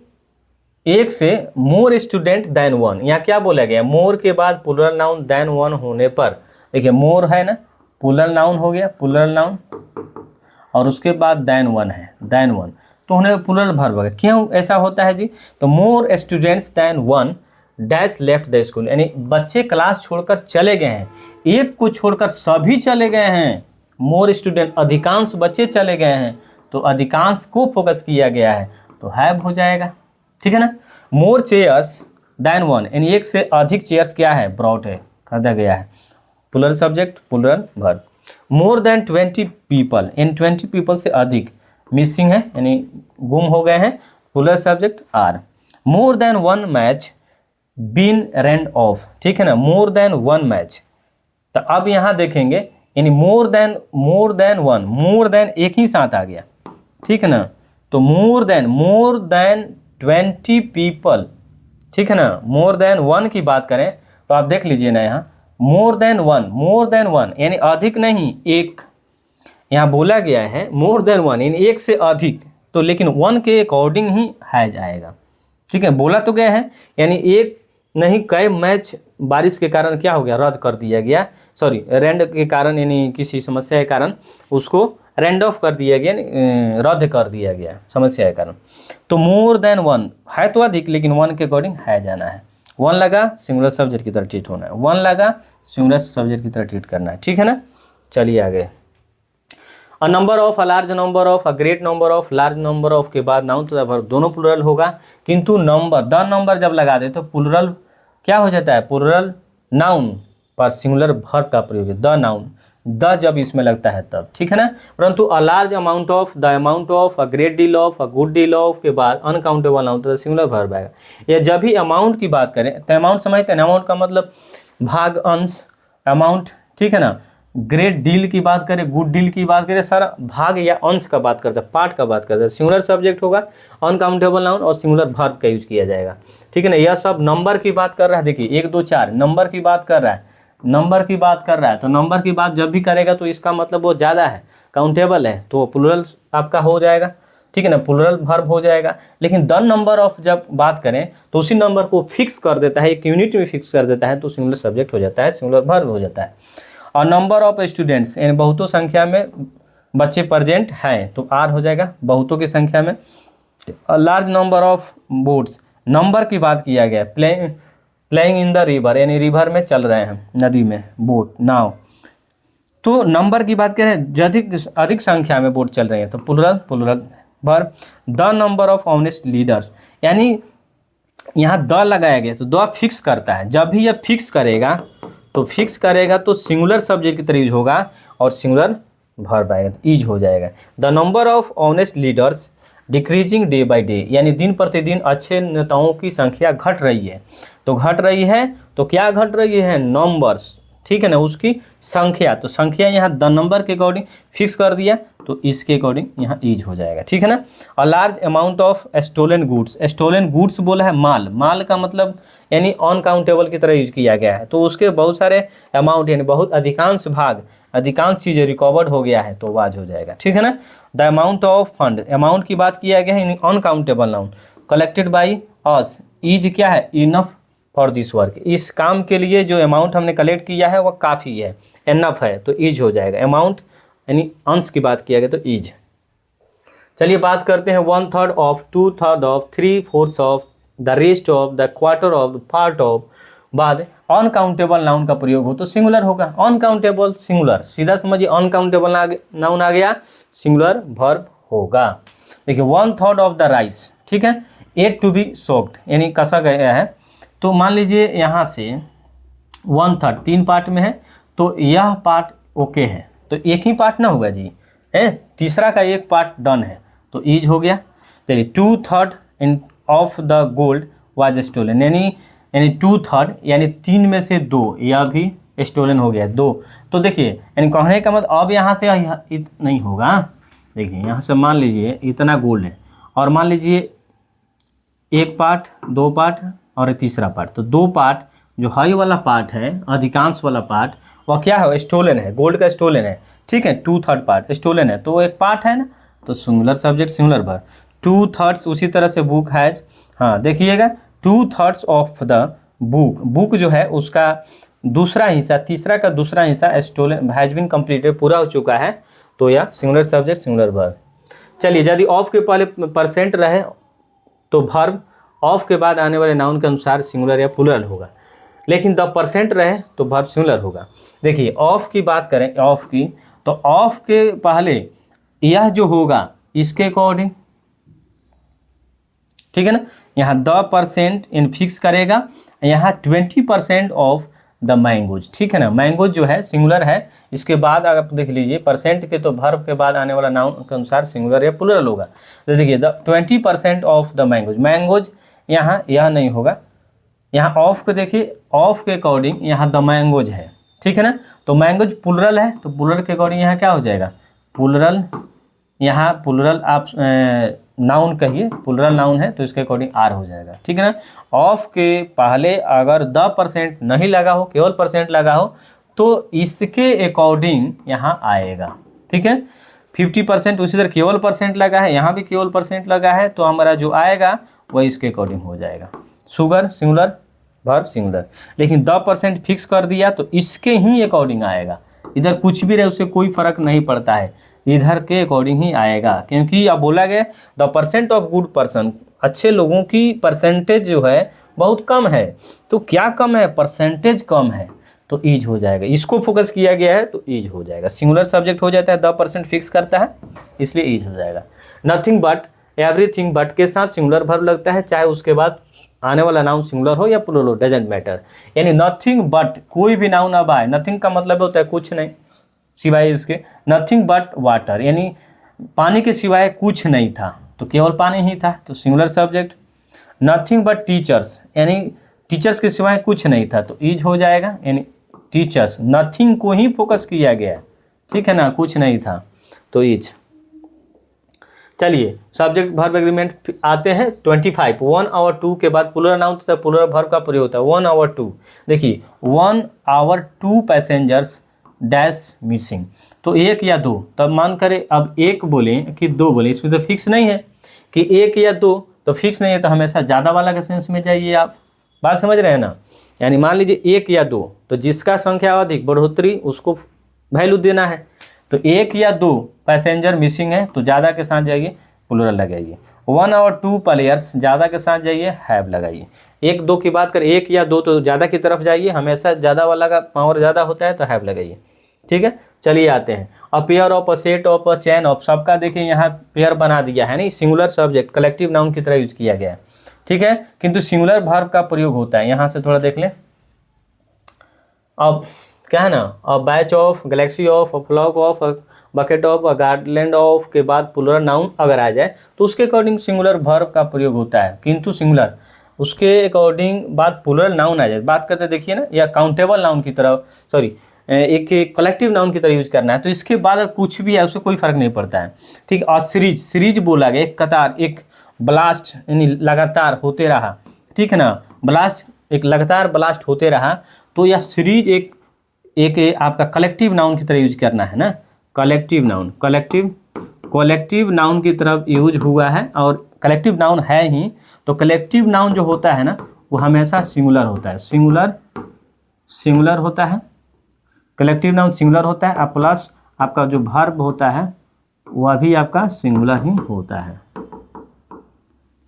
1 से मोर स्टूडेंट देन 1, यहाँ क्या बोला गया, मोर के बाद प्लुरल नाउन देन 1 होने पर, देखिए मोर है ना, प्लुरल नाउन हो गया, प्लुरल नाउन, और उसके बाद देन 1 है, देन 1 तो होने प्लुरल वर्ब है। क्यों ऐसा होता है जी, तो more students than 1 dash left the school, यानी बच्चे क्लास छोड़कर चले गए हैं, एक को छोड़कर सभी चले गए हैं, मोर स्टूडेंट अधिकांश बच्चे चले गए हैं, तो अधिकांश को फोकस किया गया है, तो हैव हो जाएगा, ठीक है ना। मोर चेयर्स देन 1, यानी 1 से अधिक चेयर्स क्या है, ब्रॉट है, खरीदा गया है, plural subject plural verb. More than 20 people, इन 20 पीपल से अधिक मिसिंग है, यानी गुम हो गए हैं, plural subject are. More than 1 match been rand of, ठीक है ना, मोर देन 1 मैच, तो अब यहाँ देखेंगे, यानी मोर देन 1, मोर देन एक ही साथ आ गया, ठीक है ना, तो मोर देन 20 पीपल, ठीक है ना, मोर देन 1 की बात करें तो आप देख लीजिए ना, यहाँ मोर देन 1 यानी अधिक नहीं, एक, यहाँ बोला गया है मोर देन 1 यानी 1 से अधिक, तो लेकिन 1 के अकॉर्डिंग ही हैज आएगा, ठीक है, बोला तो गया है, यानी एक नहीं कई मैच बारिश के कारण क्या हो गया, रद्द कर दिया गया, सॉरी रैंड के कारण, यानी किसी समस्या के कारण उसको रैंड ऑफ कर दिया गया, रद्द कर दिया गया समस्या के कारण, तो मोर देन 1 है तो अधिक, लेकिन 1 के अकॉर्डिंग है जाना है, 1 लगा सिंगुलर सब्जेक्ट की तरह ट्रीट होना है, 1 लगा सिंगुलर सब्जेक्ट की तरह ट्रीट करना है, ठीक है ना। चलिए आगे, a number of, a large number of, a great number of, large number of के बाद नाउन तथा वर्ब दोनों प्लुरल होगा, किंतु नंबर, द नंबर जब लगा दे तो प्लुरल क्या हो जाता है, प्लुरल नाउन पर सिंगुलर वर्ब का प्रयोग है, द नाउन, द जब इसमें लगता है तब, ठीक है ना। परंतु अ large amount of, the amount of, a great deal of, a good deal of के बाद अनकाउंटेबल नाउन तथा सिंगुलर वर्ब आएगा। या जब भी अमाउंट की बात करें तो अमाउंट समझते हैं, अमाउंट का मतलब भाग, अंश, अमाउंट, ठीक है ना। ग्रेट डील की बात करें, गुड डील की बात करें, सारा भाग या अंश का बात करता है, पार्ट का बात करता है, सिंगुलर सब्जेक्ट होगा, अनकाउंटेबल नाउन और सिंगुलर वर्ब का यूज किया जाएगा, ठीक है ना। यह सब नंबर की बात कर रहा है, देखिए 1 2 4 नंबर की बात कर रहा है, नंबर की बात कर रहा है, तो नंबर की बात जब भी करेगा तो इसका मतलब वो ज़्यादा है, काउंटेबल है, तो प्लुरल आपका हो जाएगा, ठीक है ना, प्लुरल वर्ब हो जाएगा। लेकिन द नंबर ऑफ जब बात करें तो उसी नंबर को फिक्स कर देता है, एक यूनिट में फिक्स कर देता है, तो सिंगुलर सब्जेक्ट हो जाता है, सिंगुलर वर्ब हो जाता है। और नंबर ऑफ स्टूडेंट्स, यानी बहुतों संख्या में बच्चे प्रेजेंट हैं, तो आर हो जाएगा, बहुतों की संख्या में। Large number of boats, number की बात किया गया, प्लेइंग इन द रिवर, यानी रिवर में चल रहे हैं, नदी में, बोट, नाव, तो नंबर की बात करें अधिक संख्या में बोट चल रहे हैं, तो plural verb. The number of honest leaders, यानी यहाँ द लगाया गया तो द फिक्स करता है, जब भी यह फिक्स करेगा तो सिंगुलर सब्जेक्ट की तरह यूज होगा और सिंगुलर वर्ब आएगा, तो ईज हो जाएगा। The number of honest leaders decreasing day by day, यानी दिन प्रतिदिन अच्छे नेताओं की संख्या घट रही है, तो घट रही है तो क्या घट रही है, नंबर्स, ठीक है ना, उसकी संख्या, तो संख्या यहाँ द नंबर के अकॉर्डिंग फिक्स कर दिया, तो इसके अकॉर्डिंग यहाँ ईज हो जाएगा, ठीक है ना। A large amount of stolen goods, stolen goods बोला है माल, माल का मतलब यानी अनकाउंटेबल की तरह यूज किया गया है, तो उसके बहुत सारे अमाउंट यानी बहुत अधिकांश भाग, अधिकांश चीज़ें रिकवर्ड हो गया है, तो वाज हो जाएगा, ठीक है ना। The amount of fund, amount की बात किया गया है, uncountable noun, collected by us, is क्या है, इनफ फॉर दिस वर्क, इस काम के लिए जो अमाउंट हमने कलेक्ट किया है वह काफ़ी है, एनफ है, तो ईज हो जाएगा। अमाउंट यानी अंश की बात किया गया तो ईज। चलिए बात करते हैं 1/3 of, 2/3 of, 3/4 of, the rest of, the quarter of, the part of. बाद अनकाउंटेबल नाउन का प्रयोग हो तो सिंगुलर होगा, अनकाउंटेबल सिंगुलर, सीधा समझिए अनकाउंटेबल नाउन आ गया, सिंगुलर वर्ब होगा। देखिए 1/3 ऑफ द राइस, ठीक है, एट टू बी सोक्ड यानी कसा गया है। तो मान लीजिए यहाँ से 1/3 3 पार्ट में है, तो यह पार्ट ओके है, तो एक ही पार्ट ना होगा जी, है, तीसरा का एक पार्ट डन है, तो ईज हो गया। चलिए 2/3 of the gold was stolen, यानी 2/3 यानी 3 में से 2, यह भी स्टोलन हो गया 2। तो देखिए यानी कहने का मतलब अब यहाँ से नहीं होगा। देखिए यहाँ से मान लीजिए इतना गोल्ड है, और मान लीजिए एक पार्ट, 2 पार्ट और तीसरा पार्ट, तो 2 पार्ट जो हाई वाला पार्ट है, अधिकांश वाला पार्ट, वह क्या है, स्टोलन है, गोल्ड का स्टोलन है, ठीक है, 2/3 पार्ट स्टोलन है, तो वो एक पार्ट है ना, तो सिंगुलर सब्जेक्ट सिंगुलर वर्ब। 2/3 उसी तरह से बुक हैज, हाँ देखिएगा 2/3 ऑफ द बुक, बुक जो है उसका दूसरा हिस्सा, तीसरा का दूसरा हिस्सा स्टोलन हैज बीन कंप्लीटेड, पूरा हो चुका है, तो यह सिंगुलर सब्जेक्ट सिंगुलर वर्ब। चलिए यदि ऑफ के पहले परसेंट रहे तो वर्ब ऑफ के बाद आने वाले नाउन के अनुसार सिंगुलर या प्लूरल होगा, लेकिन द परसेंट रहे तो वर्ब सिंगुलर होगा। देखिए ऑफ की बात करें, ऑफ की, तो ऑफ के पहले यह जो होगा इसके अकॉर्डिंग, ठीक है ना, यहाँ द परसेंट इन फिक्स करेगा, यहाँ 20% ऑफ द मैंगोज, ठीक है ना, मैंगोज जो है सिंगुलर है, इसके बाद आप देख लीजिए परसेंट के, तो वर्ब के बाद आने वाला नाउन के अनुसार सिंगुलर या प्लूरल होगा। तो देखिए the 20% of the mangoes, mangoes यहाँ यह नहीं होगा, यहाँ ऑफ को देखिए, ऑफ के अकॉर्डिंग यहाँ द मैंगोज है, ठीक है ना, तो मैंगोज प्लूरल है, तो प्लूरल के अकॉर्डिंग यहाँ क्या हो जाएगा, प्लूरल, यहाँ प्लूरल आप नाउन कहिए, प्लूरल नाउन है तो इसके अकॉर्डिंग आर हो जाएगा, ठीक है ना। ऑफ के पहले अगर द परसेंट नहीं लगा हो, केवल परसेंट लगा हो, तो इसके अकॉर्डिंग यहाँ आएगा, ठीक है। 50% उसी तरह केवल परसेंट लगा है, यहाँ भी केवल परसेंट लगा है, तो हमारा जो आएगा वह इसके अकॉर्डिंग हो जाएगा। शुगर सिंगुलर, वर्ब सिंगुलर, लेकिन द परसेंट फिक्स कर दिया तो इसके ही अकॉर्डिंग आएगा, इधर कुछ भी रहे उससे कोई फर्क नहीं पड़ता है, इधर के अकॉर्डिंग ही आएगा, क्योंकि अब बोला गया the percent of good person, अच्छे लोगों की परसेंटेज जो है बहुत कम है, तो क्या कम है, परसेंटेज कम है, तो ईज हो जाएगा, इसको फोकस किया गया है तो ईज हो जाएगा। सिंगुलर सब्जेक्ट हो जाता है, द परसेंट फिक्स करता है, इसलिए ईज हो जाएगा। नथिंग बट, एवरीथिंग बट के साथ सिंगुलर वर्ब लगता है, चाहे उसके बाद आने वाला नाउन सिंगुलर हो या प्लूरल हो, डजेंट मैटर। यानी नथिंग बट, कोई भी नाउन अब आए, नथिंग का मतलब होता है कुछ नहीं सिवाय इसके, नथिंग बट वाटर, यानी पानी के सिवाय कुछ नहीं था, तो केवल पानी ही था, तो singular subject. Nothing but teachers, यानी टीचर्स के सिवाय कुछ नहीं था, तो ईज हो जाएगा, यानी टीचर्स, नथिंग को ही फोकस किया गया, ठीक है ना, कुछ नहीं था, तो ईज। चलिए सब्जेक्ट वर्ब एग्रीमेंट आते हैं 25, 1 और 2 के बाद प्लूरल नाउन तथा प्लूरल वर्ब का प्रयोग होता है। 1 और 2, देखिए 1 और 2 पैसेंजर्स डैश मिसिंग, तो एक या दो, तब मान करें अब एक बोले कि दो बोले, इसमें तो फिक्स नहीं है कि एक या दो, तो फिक्स नहीं है, तो हमेशा ज़्यादा वाला के सेंस में जाइए, आप बात समझ रहे हैं ना। यानी मान लीजिए एक या दो, तो जिसका संख्या अधिक बढ़ोतरी उसको वैल्यू देना है, तो एक या दो पैसेंजर मिसिंग है तो ज़्यादा के साथ जाइए प्लूरल लगाइए। 1 और 2 प्लेयर्स, ज़्यादा के साथ जाइए हैव लगाइए। 1 2 की बात करें, 1 या 2 तो ज़्यादा की तरफ जाइए, हमेशा ज़्यादा वाला का पावर ज़्यादा होता है तो हैव लगाइए, ठीक है। चलिए आते हैं, a pair of, a set of, a chain of, सबका देखिए यहाँ पेयर बना दिया है, नहीं सिंगुलर सब्जेक्ट कलेक्टिव नाउन की तरह यूज किया गया है, ठीक है, किंतु सिंगुलर वर्ब का प्रयोग होता है। यहाँ से थोड़ा देख लें, अब क्या है ना, a batch of, galaxy of, a flock of, a bucket of, a garland of के बाद प्लूरल नाउन अगर आ जाए तो उसके अकॉर्डिंग सिंगुलर वर्ब का प्रयोग होता है, किंतु सिंगुलर उसके अकॉर्डिंग बात प्लूरल नाउन आ जाए, बात करते देखिए ना, या काउंटेबल नाउन की तरह, सॉरी एक कलेक्टिव नाउन की तरह यूज करना है, तो इसके बाद कुछ भी है उससे कोई फर्क नहीं पड़ता है, ठीक। और सीरीज, सीरीज बोला गया, एक कतार, एक ब्लास्ट यानी लगातार होते रहा, ठीक है ना, ब्लास्ट एक लगातार ब्लास्ट होते रहा, तो यह सीरीज एक आपका कलेक्टिव नाउन की तरह यूज करना है ना, कलेक्टिव नाउन, कलेक्टिव नाउन की तरफ यूज हुआ है, और कलेक्टिव नाउन है ही, तो कलेक्टिव नाउन जो होता है ना वो हमेशा सिंगुलर होता है, सिंगुलर होता है। कलेक्टिव नाउन सिंगुलर होता है, और प्लस आपका जो वर्ब होता है वह भी आपका सिंगुलर ही होता है,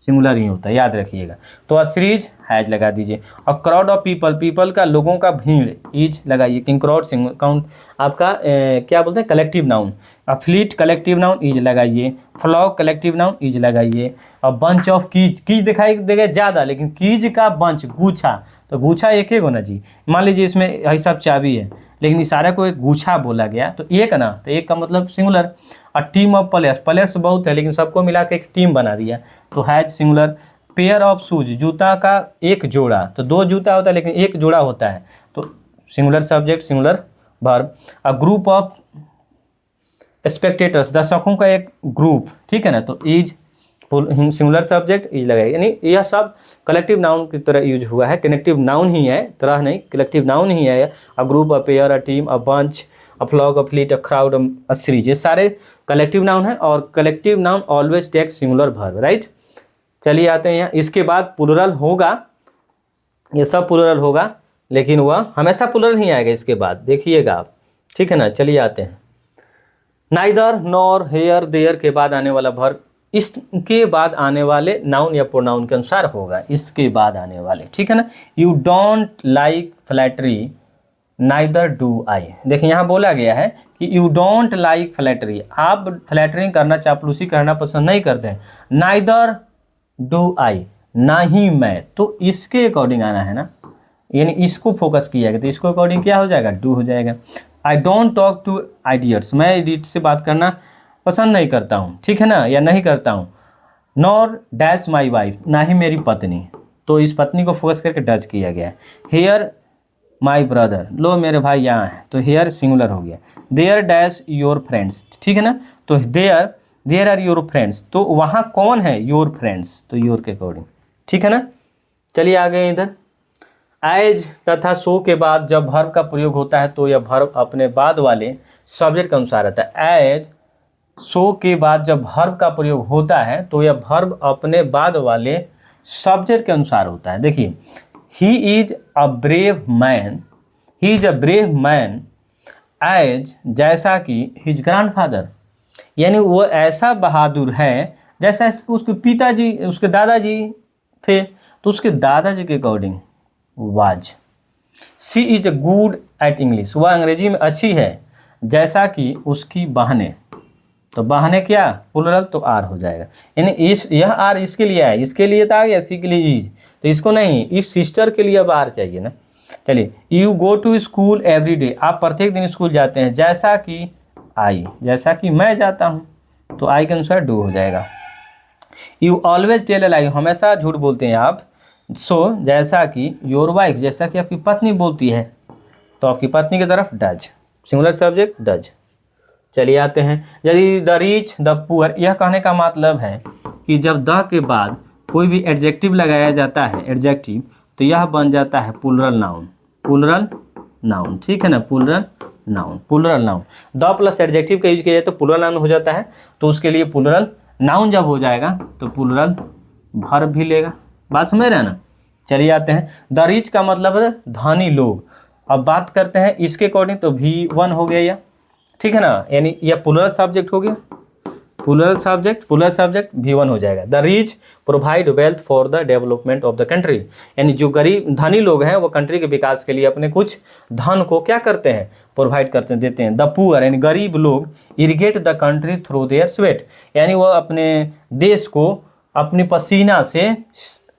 सिंगुलर ही होता है, याद रखिएगा। तो अ सीरीज हैज लगा दीजिए। और क्राउड ऑफ पीपल, पीपल का लोगों का भीड़, इज लगाइए। किंग क्राउड काउंट आपका क्या बोलते हैं collective noun. A fleet collective noun, is लगाइए। फ्लॉक कलेक्टिव नाउन, इज लगाइए। और बंच ऑफ कीज, कीज दिखाई देगा ज़्यादा, लेकिन कीज का बंच गुच्छा, तो गुच्छा एक ही होना जी। मान लीजिए इसमें यही सब चाबी है, लेकिन इशारे को एक गुच्छा बोला गया, तो एक ना, तो एक का मतलब सिंगुलर। और टीम ऑफ प्लेयर्स, प्लेयर्स बहुत है लेकिन सबको मिला के एक टीम बना दिया, तो has singular. Pair of shoes, जूता का एक जोड़ा, तो दो जूता होता है लेकिन एक जोड़ा होता है, तो singular subject singular verb. A group of spectators, दर्शकों का एक ग्रुप, ठीक है ना, तो इज सिंगुलर सब्जेक्ट, इज लगाएगा। यानी यह सब कलेक्टिव नाउन की तरह यूज हुआ है, कनेक्टिव नाउन ही है, तरह नहीं, कलेक्टिव नाउन ही है। A group, a pair, a team, a bunch, a flock, a fleet, a crowd, a series, ये सारे कलेक्टिव नाउन है। और collective noun always take singular verb, right. चलिए आते हैं यहाँ, इसके बाद प्लुरल होगा, ये सब प्लुरल होगा, लेकिन वह हमेशा प्लुरल ही आएगा इसके बाद, देखिएगा आप, ठीक है ना। चलिए आते हैं, नाइदर, नॉर, हेयर, देयर के बाद आने वाला वर्ब इसके बाद आने वाले नाउन या प्रोनाउन के अनुसार होगा, इसके बाद आने वाले, ठीक है ना। You don't like flattery, neither do I. देखिए यहाँ बोला गया है कि यू डोंट लाइक फ्लैटरी, आप फ्लैटरिंग करना, चापलूसी करना पसंद नहीं करते हैं। नाइदर डू आई, ना ही मैं, तो इसके अकॉर्डिंग आना है ना, यानी इसको फोकस किया गया, तो इसको अकॉर्डिंग क्या हो जाएगा, डू हो जाएगा। आई डोंट टॉक टू आइडियट्स, मैं इडियट से बात करना पसंद नहीं करता हूँ, ठीक है ना, या नहीं करता हूँ। नॉर डैश माई वाइफ, ना ही मेरी पत्नी, तो इस पत्नी को फोकस करके डच किया गया है। हेयर माई ब्रदर, लो मेरे भाई यहाँ है, तो हेयर सिंगुलर हो गया। देयर डैश योर फ्रेंड्स, ठीक है ना, तो देयर आर योर फ्रेंड्स, तो वहाँ कौन है, योर फ्रेंड्स, तो योर के अकॉर्डिंग, ठीक है ना। चलिए आ गए इधर, एज तथा सो के बाद जब वर्ब का प्रयोग होता है तो यह वर्ब अपने बाद वाले सब्जेक्ट के अनुसार रहता है। एज सो के बाद जब वर्ब का प्रयोग होता है तो यह वर्ब अपने बाद वाले सब्जेक्ट के अनुसार होता है। देखिए, he is a brave man, he is a brave man as, जैसा कि हिज ग्रैंडफादर, यानी वो ऐसा बहादुर है जैसा उसके पिताजी, उसके दादाजी थे, तो उसके दादाजी के according was. She is good at English, वह अंग्रेजी में अच्छी है जैसा कि उसकी बहनें, तो बहनें क्या प्लुरल, तो आर हो जाएगा। यानी इस यह आर इसके लिए है, इसके लिए तो आ गया, सी के लिए इज, तो इसको नहीं, इस सिस्टर के लिए अब आर चाहिए ना। चलिए, you go to school every day, आप प्रत्येक दिन स्कूल जाते हैं, जैसा कि आई, जैसा कि मैं जाता हूँ, तो आई के अनुसार डू हो जाएगा। यू ऑलवेज टेल अ लाई, हमेशा झूठ बोलते हैं आप। सो जैसा कि योर वाइफ, जैसा कि आपकी पत्नी बोलती है, तो आपकी पत्नी की तरफ डज, सिंगुलर सब्जेक्ट डज। चलिए आते हैं, यदि द रिच द पुअर, यह कहने का मतलब है कि जब द के बाद कोई भी एडजेक्टिव लगाया जाता है, एडजेक्टिव, तो यह बन जाता है प्लुरल नाउन, प्लुरल नाउन, ठीक है ना, plural noun, plural noun. The plus adjective का यूज किया जाए तो प्लुरल नाउन हो जाता है, तो उसके लिए प्लुरल नाउन जब हो जाएगा तो प्लुरल वर्ब भी लेगा, बात समझ रहे हैं ना। चलिए आते हैं, द रिच का मतलब है धनी लोग। अब बात करते हैं इसके अकॉर्डिंग, तो V1 हो गया यह, ठीक है ना, यानी यह प्लुरल सब्जेक्ट हो गया, प्लुरल सब्जेक्ट V1 हो जाएगा। The rich provide wealth for the development of the country, यानी जो गरीब धनी लोग हैं वो कंट्री के विकास के लिए अपने कुछ धन को क्या करते हैं, प्रोवाइड करते देते हैं। द पुअर यानी गरीब लोग irrigate the country through their sweat, यानी वो अपने देश को अपनी पसीना से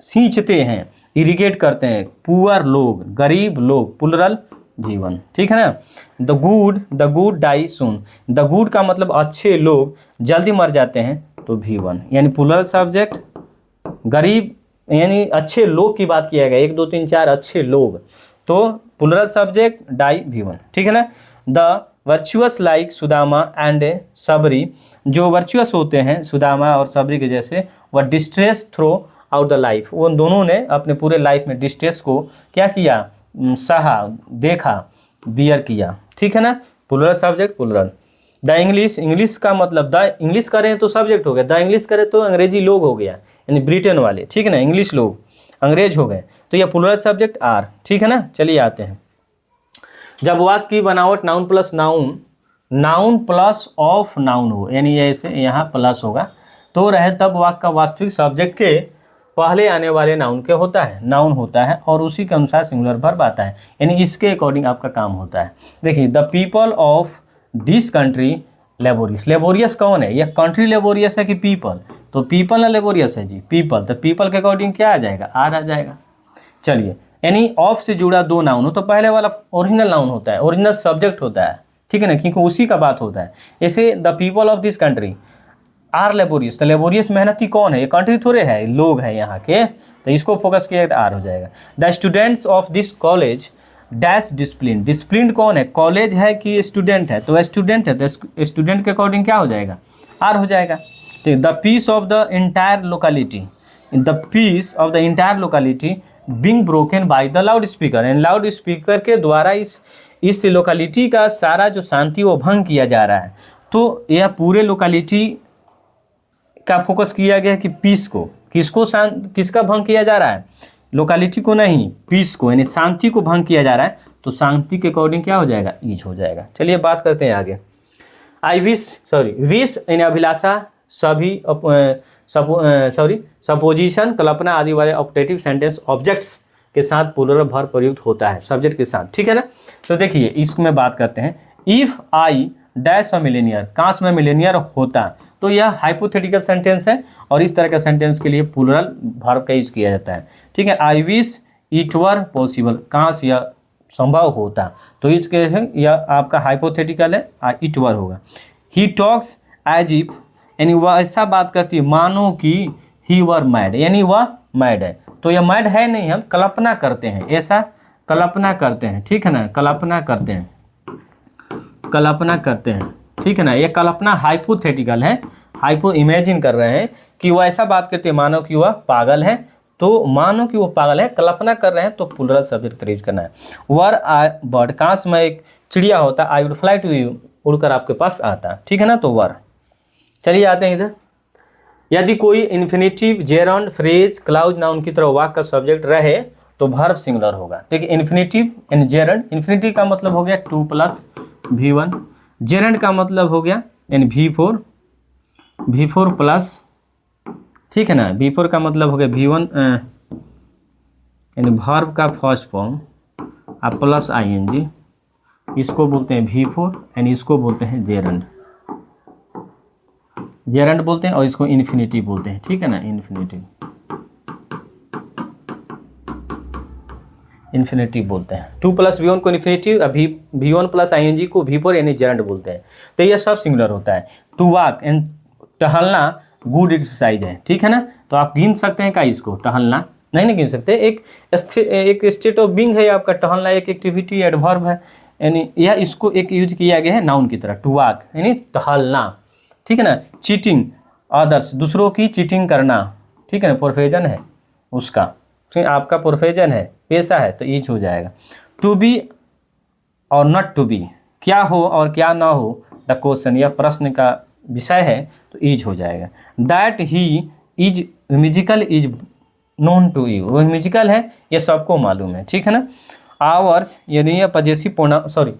सींचते हैं, इरिगेट करते हैं। पुअर लोग, गरीब लोग, प्लुरल V1, ठीक है ना। The good die soon, the good का मतलब अच्छे लोग जल्दी मर जाते हैं, तो V1, यानी प्लुरल सब्जेक्ट, गरीब यानी अच्छे लोग की बात किया गया, 1 2 3 4 अच्छे लोग, तो प्लुरल सब्जेक्ट डाई V1, ठीक है ना। The virtuous like Sudama and Sabari, जो वर्चुअस होते हैं सुदामा और सबरी के जैसे, वह distress throughout the life, उन दोनों ने अपने पूरे लाइफ में डिस्ट्रेस को क्या किया, सहा, देखा, बियर किया, ठीक है ना, plural subject plural. The English, English का मतलब द इंग्लिश करें तो सब्जेक्ट हो गया, द इंग्लिश करें तो अंग्रेजी लोग हो गया, यानी ब्रिटेन वाले, ठीक है ना, इंग्लिश लोग। अंग्रेज हो गए, तो यह प्लूरल सब्जेक्ट आर, ठीक है ना। चलिए आते हैं, जब वाक्य की बनावट noun plus noun, noun plus of noun हो, यानी ऐसे यहाँ प्लस होगा तो रहे, तब वाक्य का वास्तविक सब्जेक्ट के पहले आने वाले नाउन के होता है, नाउन होता है, और उसी के अनुसार सिंगुलर वर्ब आता है, यानी इसके अकॉर्डिंग आपका काम होता है। देखिए, the people of this country laborious, laborious कौन है, यह कंट्री लेबोरियस है कि पीपल, तो पीपल ना लेबोरियस है जी, पीपल, तो पीपल के अकॉर्डिंग क्या आ जाएगा, आर आ जाएगा। चलिए, यानी ऑफ से जुड़ा दो नाउन हो तो पहले वाला ओरिजिनल नाउन होता है, ओरिजिनल सब्जेक्ट होता है, ठीक है ना, क्योंकि उसी का बात होता है। जैसे the people of this country are laborious, तो लेबोरियस मेहनती कौन है, ये कंट्री थोड़े है, लोग हैं यहाँ के, तो इसको फोकस किया तो आर हो जाएगा। The students of this college dash discipline, discipline कौन है, कॉलेज है कि स्टूडेंट है, तो स्टूडेंट है, तो स्टूडेंट के अकॉर्डिंग क्या हो जाएगा, आर हो जाएगा। ठीक, the peace of the entire locality, the peace of the entire locality being broken by the loudspeaker, and loudspeaker के द्वारा इस लोकेलिटी का सारा जो शांति वो भंग किया जा रहा है, तो यह पूरे लोकेलिटी का फोकस किया गया कि पीस को, किसका भंग किया जा रहा है, लोकेलिटी को नहीं, पीस को, यानी शांति को भंग किया जा रहा है, तो शांति के अकॉर्डिंग क्या हो जाएगा, ईज हो जाएगा। चलिए बात करते हैं आगे। विश यानी अभिलाषा, सपोजिशन, कल्पना आदि वाले ऑप्टेटिव सेंटेंस ऑब्जेक्ट्स के साथ प्लूरल वर्ब प्रयुक्त होता है, सब्जेक्ट के साथ, ठीक है ना। तो देखिए इसमें बात करते हैं, if I dash a millionaire, काश में मिलेनियर होता, तो यह हाइपोथेटिकल सेंटेंस है, और इस तरह के सेंटेंस के लिए प्लूरल वर्ब का यूज किया जाता है, ठीक है। I wish it were possible, काश यह संभव होता, तो इसके यह आपका हाइपोथेटिकल है, इट वर होगा। ही टॉक्स एज इफ, यानी वह ऐसा बात करती है मानो कि ही वर मैड, यानी वह मैड है, तो यह मैड है नहीं, हम कल्पना करते हैं, ऐसा कल्पना करते हैं, ठीक है ना, कल्पना करते हैं, कल्पना करते हैं, ठीक है ना। ये कल्पना हाइपोथेटिकल है, हाइपो इमेजिन कर रहे हैं कि वह ऐसा बात करते हैं मानो कि वह पागल है, तो मानो कि वो पागल है, कल्पना कर रहे हैं, तो प्लूरल सब्जेक्ट का यूज करना है। वर आई बर्ड, काश मैं एक चिड़िया होता, I would fly to you, उड़कर आपके पास आता, ठीक है ना, तो वर। चलिए आते हैं इधर, यदि कोई infinitive, gerund, phrase, clause noun की तरह वाक्य का सब्जेक्ट रहे तो वर्ब सिंगुलर होगा। देखिए इन्फिनेटिव एंड जेरंड, इन्फिनेटिव का मतलब हो गया 2 + V1, जेरंड का मतलब हो गया यानी V4 प्लस, ठीक है ना, V4 का मतलब हो गया V1 यानी वर्ब का फर्स्ट फॉर्म आप प्लस ING, इसको बोलते हैं V4 यानी इसको बोलते हैं जेरंड, जेरंड बोलते हैं, और इसको इन्फिनेटिव बोलते हैं, ठीक है ना, इन्फिनेटिव बोलते हैं। 2 + V1 को इन्फिनेटिव, अभी V1 + ING को V4 यानी जेरंड बोलते हैं, तो ये सब सिंगुलर होता है। टू वॉक एंड टहलना गुड एक्सरसाइज है, ठीक है ना, तो आप गिन सकते हैं का इसको, टहलना नहीं गिन सकते, एक स्टेट ऑफ बीइंग है आपका, टहलना एक एक्टिविटी एडवर्ब है, यानी यह इसको एक यूज किया गया है नाउन की तरह, टू वॉक यानी टहलना, ठीक है ना। चीटिंग अदर्स, दूसरों की चीटिंग करना, ठीक है ना, प्रोफेशन है उसका, ठीक, आपका प्रोफेशन है, पेशा है, तो ईज हो जाएगा। टू बी और नॉट टू बी, क्या हो और क्या ना हो, द क्वेश्चन, यह प्रश्न का विषय है, तो ईज हो जाएगा। That he is musical is known to you, वह म्यूजिकल है, ये सबको मालूम है, ठीक है ना। आवर्स यानी यह पजेसिव प्रोनाउन, सॉरी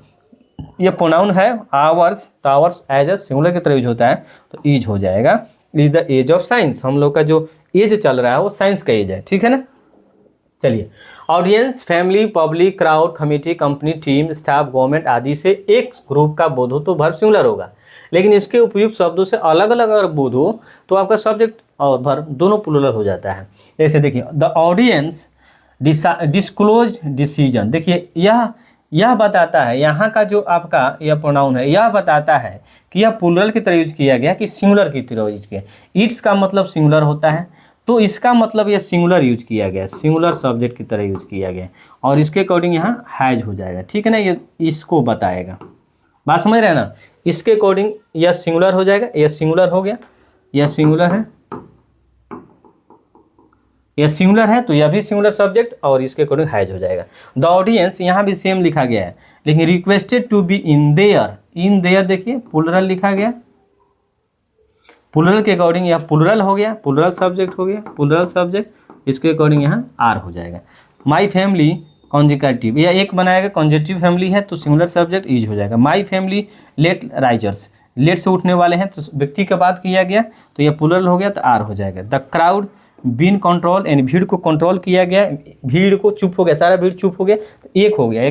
ये प्रोनाउन है आवर्स, तो आवर्स एज ए सिंगुलर की तरह यूज होता है, तो ईज हो जाएगा। Is the age of science, हम लोग का जो एज चल रहा है वो साइंस का एज है, ठीक है ना। चलिए, audience, family, public, crowd, committee, company, team, staff, government आदि से एक ग्रुप का बोध हो तो वर्ब सिंगुलर होगा, लेकिन इसके उपयुक्त शब्दों से अलग अलग अगर बोध हो तो आपका सब्जेक्ट और वर्ब दोनों प्लूरल हो जाता है। जैसे देखिए, द ऑडियंस डिस्क्लोज डिसीजन, देखिए यह बताता है, यहाँ का जो आपका यह प्रोनाउन है, यह बताता है कि यह प्लूरल की तरह यूज किया गया कि सिंगुलर की तरह यूज किया। इट्स का मतलब सिंगुलर होता है, तो इसका मतलब यह सिंगुलर यूज किया गया, सिंगुलर सब्जेक्ट की तरह यूज किया गया, और इसके अकॉर्डिंग यहाँ हैज हो जाएगा, ठीक है ना, ये इसको बताएगा, बात समझ रहे हैं ना। इसके अकॉर्डिंग यह सिंगुलर हो जाएगा, यह सिंगुलर हो गया, यह सिंगुलर है, यह सिंगुलर है, तो यह भी सिंगुलर सब्जेक्ट, और इसके अकॉर्डिंग हैज हो जाएगा। द ऑडियंस, यहाँ भी सेम लिखा गया है, लेकिन requested to be in there, देखिए प्लूरल लिखा गया, प्लूरल के अकॉर्डिंग यह प्लूरल हो गया, प्लूरल सब्जेक्ट हो गया, प्लूरल सब्जेक्ट, इसके अकॉर्डिंग यहाँ आर हो जाएगा। माई फैमिली कॉन्जिकेटिव, या एक बनाएगा कॉन्जेक्टिव फैमिली है तो सिंगुलर सब्जेक्ट इज हो जाएगा। My family late risers, late से उठने वाले हैं तो व्यक्ति का बात किया गया तो यह प्लूरल हो गया तो आर हो जाएगा। द क्राउड बीन कंट्रोल, यानी भीड़ को कंट्रोल किया गया, भीड़ को चुप हो गया, सारा भीड़ चुप हो गया तो एक हो गया,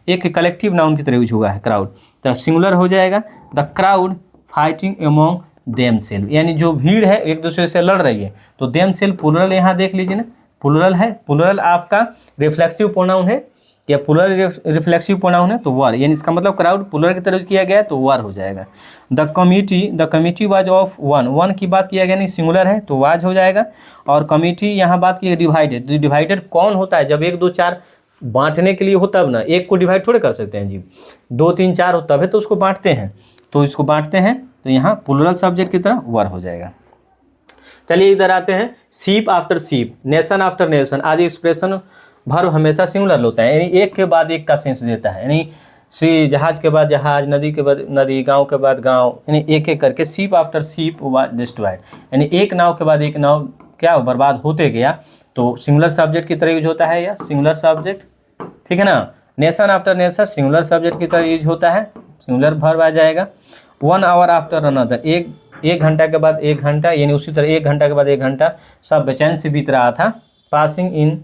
एक कलेक्टिव नाउन की तरह यूज हुआ है क्राउड, तो सिंगुलर हो जाएगा। The crowd fighting among them self, यानी जो भीड़ है एक दूसरे से लड़ रही है तो देम सेल्फ प्लूरल यहाँ देख लीजिए ना, प्लूरल है, प्लूरल आपका रिफ्लेक्सिव प्रोनाउन है या प्लूरल रिफ्लेक्सिव प्रोनाउन है तो वर, यानी इसका मतलब क्राउड प्लूरल की तरह यूज किया गया है तो वर हो जाएगा। The committee was of one की बात किया गया नहीं, सिंगुलर है तो वाज हो जाएगा। और कमिटी यहाँ बात की डिवाइडेड, तो डिवाइडेड कौन होता है, जब 1 2 4 बांटने के लिए हो तब ना, एक को डिवाइड थोड़े कर सकते हैं जी, 2 3 4 हो तब है तो उसको बांटते हैं, तो इसको बांटते हैं तो यहाँ प्लूरल सब्जेक्ट की तरह वर हो जाएगा। चलिए इधर आते हैं, sheep after sheep, nation after nation आदि एक्सप्रेशन वर्ब हमेशा सिंगुलर होता है, यानी एक के बाद एक का सेंस देता है, यानी सी जहाज के बाद जहाज, नदी के बाद नदी, गांव के बाद गांव, यानी एक एक करके sheep after sheep was destroyed, यानी एक नाव के बाद एक नाव क्या बर्बाद होते गया तो सिंगुलर सब्जेक्ट की तरह यूज होता है या सिंगुलर सब्जेक्ट, ठीक है ना। Nation after nation singular subject की तरह यूज होता है, सिंगुलर वर्ब आ जाएगा। 1 आवर आफ्टर अनदर, एक घंटा के बाद एक घंटा, यानी उसी तरह 1 घंटा के बाद 1 घंटा सब बेचैन से बीत रहा था। पासिंग इन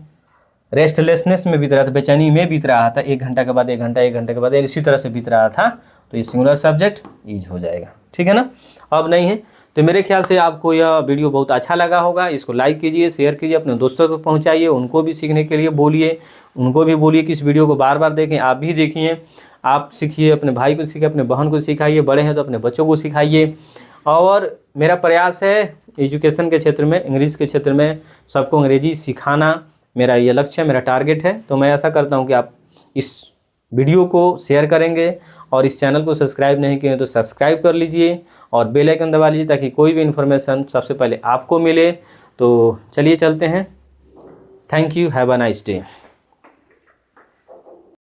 रेस्टलेसनेस में बीत रहा था, बेचैनी में बीत रहा था, 1 घंटा के बाद 1 घंटा, 1 घंटे के बाद इसी तरह से बीत रहा था तो ये सिंगुलर सब्जेक्ट यूज हो जाएगा, ठीक है ना। अब नहीं है तो मेरे ख्याल से आपको यह वीडियो बहुत अच्छा लगा होगा, इसको लाइक कीजिए, शेयर कीजिए, अपने दोस्तों को पहुंचाइए, उनको भी सीखने के लिए बोलिए, उनको भी बोलिए कि इस वीडियो को बार बार देखें, आप भी देखिए, आप सीखिए, अपने भाई को सीखिए, अपने बहन को सिखाइए, बड़े हैं तो अपने बच्चों को सिखाइए। और मेरा प्रयास है एजुकेशन के क्षेत्र में, इंग्लिश के क्षेत्र में सबको अंग्रेजी सिखाना, मेरा ये लक्ष्य है, मेरा टारगेट है। तो मैं ऐसा करता हूँ कि आप इस वीडियो को शेयर करेंगे और इस चैनल को सब्सक्राइब नहीं किए तो सब्सक्राइब कर लीजिए और बेल आइकन दबा लीजिए ताकि कोई भी इन्फॉर्मेशन सबसे पहले आपको मिले। तो चलिए चलते हैं, thank you, have a nice day.